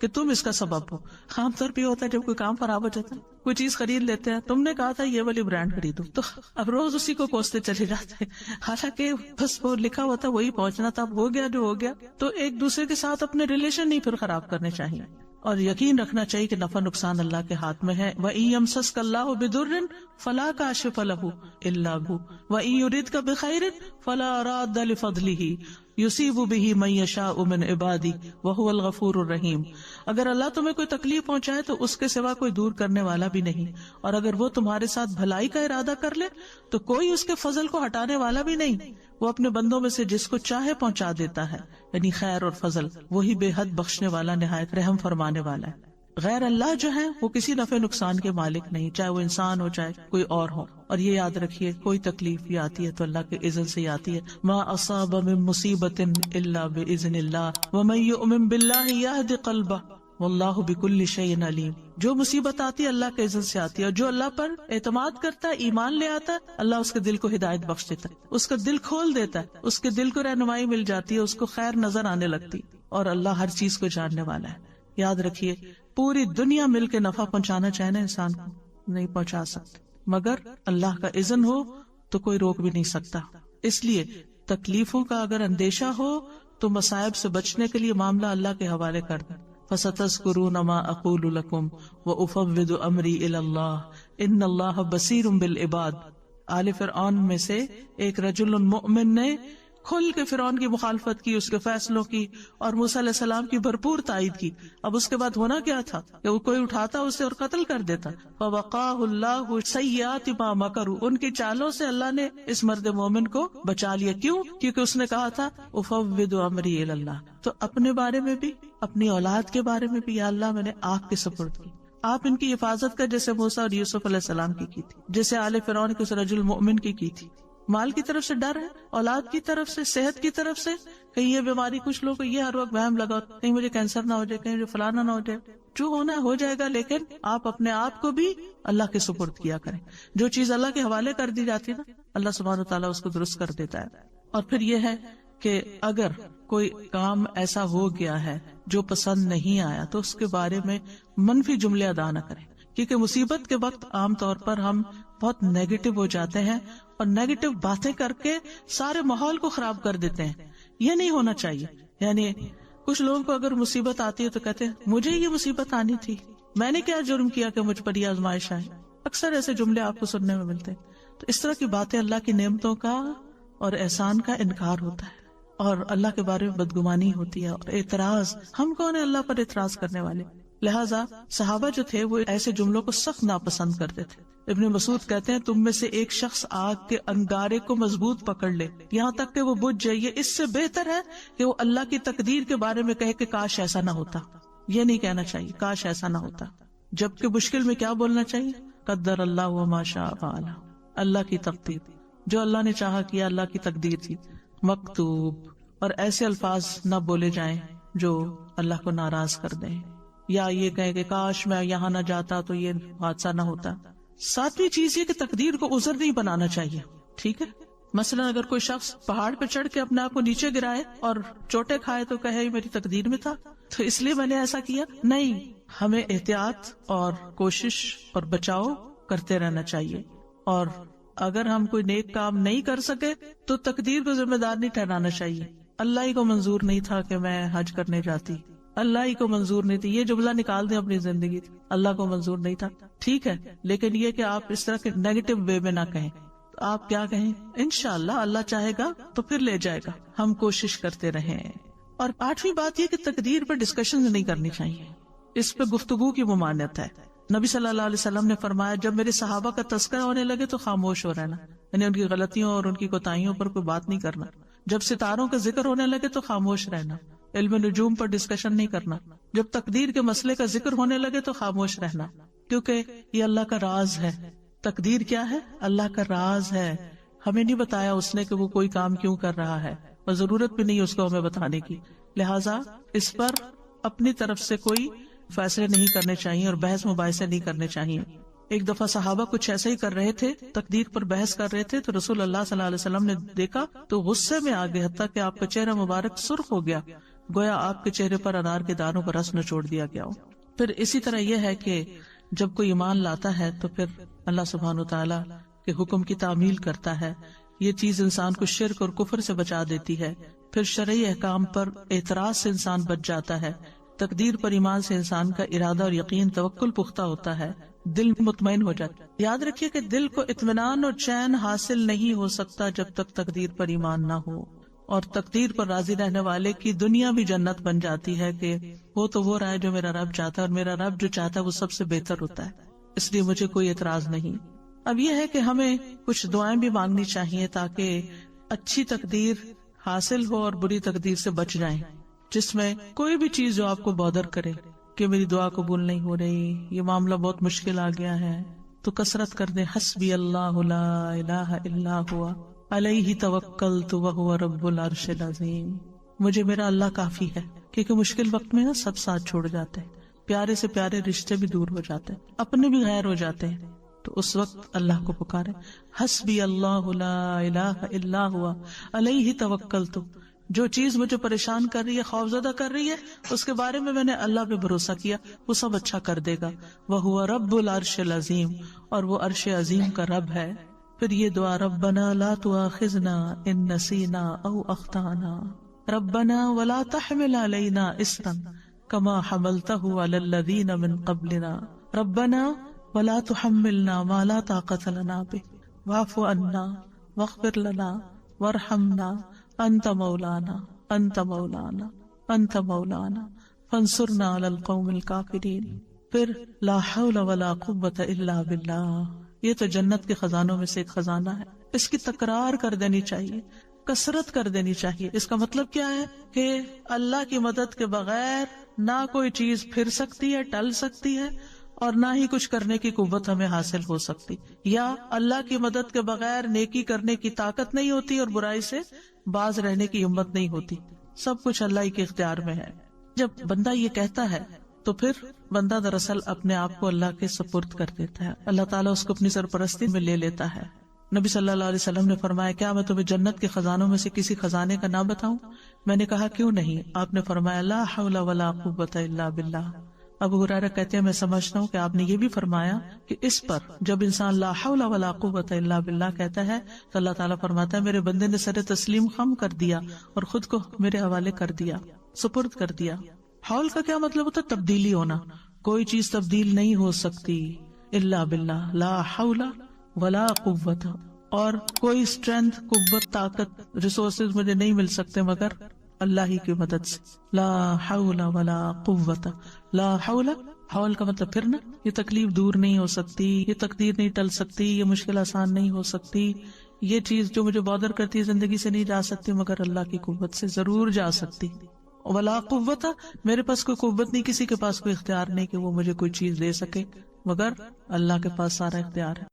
کہ تم اس کا سبب ہو۔ عام طور پہ ہوتا ہے جب کوئی کام خراب ہو جاتا ہے، کوئی چیز خرید لیتے ہیں، تم نے کہا تھا یہ والی برانڈ خریدو، تو اب روز اسی کو کوستے چلے جاتے ہیں، حالانکہ بس وہ لکھا ہوا تھا وہی پہنچنا تھا، اب ہو گیا جو ہو گیا۔ تو ایک دوسرے کے ساتھ اپنے ریلیشن نہیں پھر خراب کرنے چاہیے، اور یقین رکھنا چاہیے کہ نفع نقصان اللہ کے ہاتھ میں ہے۔ وَإِن يَمْسَسْكَ اللَّهُ بِضُرٍّ فَلَا كَاشِفَ لَهُ إِلَّا هُوَ وَإِن يُرِدْكَ بِخَيْرٍ فَلَا رَادَّ لِفَضْلِهِ يُصِيبُ بِهِ مَن يَشَاءُ مِنْ عِبَادِهِ وَهُوَ الْغَفُورُ الرَّحِيمُ۔ اگر اللہ تمہیں کوئی تکلیف پہنچائے تو اس کے سوا کوئی دور کرنے والا بھی نہیں، اور اگر وہ تمہارے ساتھ بھلائی کا ارادہ کر لے تو کوئی اس کے فضل کو ہٹانے والا بھی نہیں۔ وہ اپنے بندوں میں سے جس کو چاہے پہنچا دیتا ہے، یعنی خیر اور فضل، وہی بے حد بخشنے والا نہایت رحم فرمانے والا ہے۔ غیر اللہ جو ہے وہ کسی نفع نقصان کے مالک نہیں، چاہے وہ انسان ہو چاہے کوئی اور ہو۔ اور یہ یاد رکھیے کوئی تکلیف بھی آتی ہے تو اللہ کے اذن سے آتی ہے۔ ما اصاب من مصیبت الا باذن اللہ ومن یؤمن باللہ یہد قلبہ واللہ بکل شیء علیم۔ جو مصیبت آتی ہے اللہ کے اذن سے آتی ہے، اور جو اللہ پر اعتماد کرتا ہے، ایمان لے آتا ہے، اللہ اس کے دل کو ہدایت بخش دیتا ہے، اس کا دل کھول دیتا ہے، اس کے دل کو رہنمائی مل جاتی ہے، اس کو خیر نظر آنے لگتی، اور اللہ ہر چیز کو جاننے والا ہے۔ یاد رکھیے پوری دنیا مل کے نفع پہنچانا چاہے نا انسان کو نہیں پہنچا سکتے، مگر اللہ کا اذن ہو تو کوئی روک بھی نہیں سکتا۔ اس لیے تکلیفوں کا اگر اندیشہ ہو تو مصائب سے بچنے کے لیے معاملہ اللہ کے حوالے کر دیں۔ فَسَتَذْكُرُونَ مَا أَقُولُ لَكُمْ وَأُفَوِّضُ أَمْرِي إِلَى اللَّهِ إِنَّ اللَّهَ بَصِيرٌ بِالْعِبَادِ۔ آل فرعون میں سے ایک رجل مؤمن نے کھل کے فرعون کی مخالفت کی، اس کے فیصلوں کی، اور موسیٰ علیہ السلام کی بھرپور تائید کی۔ اب اس کے بعد ہونا کیا تھا کہ وہ کوئی اٹھاتا اسے اور قتل کر دیتا۔ فَوَقَاهُ اللَّهُ سَيِّئَاتِ مَا مَكَرُوا، ان کی چالوں سے اللہ نے اس مرد مومن کو بچا لیا۔ کیوں؟ کیونکہ اس نے کہا تھا اُفَوِّضُ أَمْرِي إِلَى اللَّهِ۔ تو اپنے بارے میں بھی، اپنی اولاد کے بارے میں بھی، یا اللہ میں نے آپ کے سپرد کی، آپ ان کی حفاظت کر، جیسے موسیٰ اور یوسف علیہ السلام کی تھی، جیسے آل فرعون کے اس رجل مؤمن کی تھی۔ مال کی طرف سے ڈر ہے، اولاد کی طرف سے، صحت کی طرف سے، کہیں یہ بیماری، کچھ لوگ یہ ہر وقت وہم لگا کہیں مجھے کینسر نہ ہو جائے، کہیں مجھے فلانا نہ ہو جائے، جو ہونا ہے ہو جائے گا، لیکن آپ اپنے آپ کو بھی اللہ کے سپرد کیا کریں۔ جو چیز اللہ کے حوالے کر دی جاتی ہے نا، اللہ سبحانہ وتعالیٰ اس کو درست کر دیتا ہے۔ اور پھر یہ ہے کہ اگر کوئی کام ایسا ہو گیا ہے جو پسند نہیں آیا تو اس کے بارے میں منفی جملے ادا نہ کریں، کیونکہ مصیبت کے وقت عام طور پر ہم بہت نیگیٹو ہو جاتے ہیں اور نیگیٹو باتیں کر کے سارے ماحول کو خراب کر دیتے ہیں۔ یہ نہیں ہونا چاہیے۔ یعنی کچھ لوگوں کو اگر مصیبت آتی ہے تو کہتے ہیں مجھے یہ مصیبت آنی تھی، میں نے کیا جرم کیا کہ مجھ پر یہ آزمائش آئی۔ اکثر ایسے جملے آپ کو سننے میں ملتے ہیں۔ تو اس طرح کی باتیں اللہ کی نعمتوں کا اور احسان کا انکار ہوتا ہے، اور اللہ کے بارے میں بدگمانی ہوتی ہے، اور اعتراض۔ ہم کون ہیں اللہ پر اعتراض کرنے والے؟ لہٰذا صحابہ جو تھے وہ ایسے جملوں کو سخت ناپسند کرتے تھے۔ ابن مسعود کہتے ہیں تم میں سے ایک شخص آگ کے انگارے کو مضبوط پکڑ لے یہاں تک کہ وہ بجھ جائے، یہ اس سے بہتر ہے کہ وہ اللہ کی تقدیر کے بارے میں کہے کہ کاش ایسا نہ ہوتا۔ یہ نہیں کہنا چاہیے کاش ایسا نہ ہوتا، جبکہ مشکل میں کیا بولنا چاہیے؟ قدر اللہ وما شاء فعل، اللہ کی تقدیر، جو اللہ نے چاہا کیا، اللہ کی تقدیر تھی، مکتوب۔ اور ایسے الفاظ نہ بولے جائیں جو اللہ کو ناراض کر دیں، یا یہ کہے کہ کاش میں یہاں نہ جاتا تو یہ حادثہ نہ ہوتا۔ ساتویں چیز یہ کہ تقدیر کو عذر نہیں بنانا چاہیے، ٹھیک ہے؟ مثلا اگر کوئی شخص پہاڑ پہ چڑھ کے اپنے آپ کو نیچے گرائے اور چوٹے کھائے تو کہے میری تقدیر میں تھا تو اس لیے میں نے ایسا کیا، نہیں۔ ہمیں احتیاط اور کوشش اور بچاؤ کرتے رہنا چاہیے، اور اگر ہم کوئی نیک کام نہیں کر سکے تو تقدیر کو ذمہ دار نہیں ٹھہرانا چاہیے۔ اللہ ہی کو منظور نہیں تھا کہ میں حج کرنے جاتی، اللہ ہی کو منظور نہیں تھی، یہ جملہ نکال دیں اپنی زندگی، اللہ کو منظور نہیں تھا، ٹھیک ہے، لیکن یہ کہ آپ اس طرح کے نیگیٹو وے میں نہ کہیں۔ تو آپ کیا کہیں؟ انشاءاللہ اللہ چاہے گا تو پھر لے جائے گا، ہم کوشش کرتے رہیں۔ اور آٹھویں بات یہ کہ تقدیر پر ڈسکشن نہیں کرنی چاہیے، اس پہ گفتگو کی ممانعت ہے۔ نبی صلی اللہ علیہ وسلم نے فرمایا جب میرے صحابہ کا تذکرہ ہونے لگے تو خاموش ہو رہنا، یعنی ان کی غلطیوں اور ان کی کوتاہیوں پر کوئی بات نہیں کرنا۔ جب ستاروں کا ذکر ہونے لگے تو خاموش رہنا، علم نجوم پر ڈسکشن نہیں کرنا۔ جب تقدیر کے مسئلے کا ذکر ہونے لگے تو خاموش رہنا، کیونکہ یہ اللہ کا راز ہے۔ تقدیر کیا ہے؟ اللہ کا راز ہے، ہمیں نہیں بتایا اس نے کہ وہ کوئی کام کیوں کر رہا ہے، اور ضرورت بھی نہیں اس کو ہمیں بتانے کی، لہٰذا اس پر اپنی طرف سے کوئی فیصلے نہیں کرنے چاہیے اور بحث مباحثے نہیں کرنے چاہیے. ایک دفعہ صحابہ کچھ ایسا ہی کر رہے تھے، تقدیر پر بحث کر رہے تھے، تو رسول اللہ صلی اللہ علیہ وسلم نے دیکھا تو غصے میں آ گئے، حتیٰ کہ آپ کا چہرہ مبارک سرخ ہو گیا، گویا آپ کے چہرے پر انار کے دانوں کا رس نچوڑ دیا گیا ہو. پھر اسی طرح یہ ہے کہ جب کوئی ایمان لاتا ہے تو پھر اللہ سبحانہ وتعالی کے حکم کی تعمیل کرتا ہے. یہ چیز انسان کو شرک اور کفر سے بچا دیتی ہے. پھر شرعی احکام پر اعتراض سے انسان بچ جاتا ہے. تقدیر پر ایمان سے انسان کا ارادہ اور یقین توکل پختہ ہوتا ہے، دل مطمئن ہو جاتا ہے. یاد رکھیے کہ دل کو اطمینان اور چین حاصل نہیں ہو سکتا جب تک تقدیر پر ایمان نہ ہو. اور تقدیر پر راضی رہنے والے کی دنیا بھی جنت بن جاتی ہے کہ وہ تو وہ رہا ہے جو میرا رب چاہتا ہے، اور میرا رب جو چاہتا ہے وہ سب سے بہتر ہوتا ہے، اس لیے مجھے کوئی اعتراض نہیں. اب یہ ہے کہ ہمیں کچھ دعائیں بھی مانگنی چاہیے تاکہ اچھی تقدیر حاصل ہو اور بری تقدیر سے بچ جائیں، جس میں کوئی بھی چیز جو آپ کو بودر کرے کہ میری دعا قبول نہیں ہو رہی، یہ معاملہ بہت مشکل آ گیا ہے، تو کثرت کر دیں حسبی اللہ لا الہ الا ہوا علیہ توکلت وہو رب العرش العظیم. مجھے میرا اللہ کافی ہے، کیونکہ مشکل وقت میں نا سب ساتھ چھوڑ جاتے ہیں، پیارے سے پیارے رشتے بھی دور ہو جاتے ہیں، اپنے بھی غیر ہو جاتے ہیں، تو اس وقت اللہ کو پکارے حسبی اللہ لا الہ الا ہوا علیہ توکلت. جو چیز مجھے پریشان کر رہی ہے، خوفزدہ کر رہی ہے، اس کے بارے میں نے اللہ پہ بھروسہ کیا، وہ سب اچھا کر دے گا. وہو رب العرش العظیم، اور وہ عرش عظیم کا رب ہے. پھر یہ دعا ربنا لا تؤاخذنا ان نسینا او اخطانا ربنا ولا تحمل علینا اسرا کما حملته علی الذین من قبلنا ربنا ولا تحملنا ما لا طاقت لنا به واعف عنا واغفر لنا وارحمنا انت مولانا انت مولانا انت مولانا فانصرنا علی القوم الکافرین. پھر لا حول ولا قوت الا باللہ، یہ تو جنت کے خزانوں میں سے ایک خزانہ ہے. اس کی تکرار کر دینی چاہیے، کثرت کر دینی چاہیے. اس کا مطلب کیا ہے کہ اللہ کی مدد کے بغیر نہ کوئی چیز پھر سکتی ہے، ٹل سکتی ہے، اور نہ ہی کچھ کرنے کی قوت ہمیں حاصل ہو سکتی. یا اللہ کی مدد کے بغیر نیکی کرنے کی طاقت نہیں ہوتی اور برائی سے باز رہنے کی ہمت نہیں ہوتی. سب کچھ اللہ ہی کے اختیار میں ہے. جب بندہ یہ کہتا ہے تو پھر بندہ دراصل اپنے آپ کو اللہ کے سپرد کر دیتا ہے. اللہ تعالیٰ اس کو اپنی سرپرستی میں لے لیتا ہے. نبی صلی اللہ علیہ وسلم نے فرمایا کیا میں تمہیں جنت کے خزانوں میں سے کسی خزانے کا نام بتاؤں؟ میں نے کہا کیوں نہیں؟ آپ نے فرمایا لا حول ولا قوت الا باللہ. ابو ہریرہ کہتے ہیں میں سمجھتا ہوں کہ آپ نے یہ بھی فرمایا کہ اس پر جب انسان لا حول ولا قوت الا باللہ کہتا ہے تو اللہ تعالیٰ فرماتا ہے میرے بندے نے سر تسلیم خم کر دیا اور خود کو میرے حوالے کر دیا، سپرد کر دیا. حول کا کیا مطلب ہوتا ہے؟ تبدیلی ہونا. کوئی چیز تبدیل نہیں ہو سکتی الا باللہ، لا حول ولا قوت، اور کوئی اسٹرینتھ، قوت، طاقت، ریسورسز مجھے نہیں مل سکتے مگر اللہ ہی کی مدد سے. لا حول ولا قوت، لا حول، حول کا مطلب پھر نا یہ تکلیف دور نہیں ہو سکتی، یہ تقدیر نہیں ٹل سکتی، یہ مشکل آسان نہیں ہو سکتی، یہ چیز جو مجھے بادر کرتی ہے زندگی سے نہیں جا سکتی مگر اللہ کی قوت سے ضرور جا سکتی. ولا قوت، میرے پاس کوئی قوت نہیں، کسی کے پاس کوئی اختیار نہیں کہ وہ مجھے کوئی چیز دے سکے مگر اللہ کے پاس سارا اختیار ہے.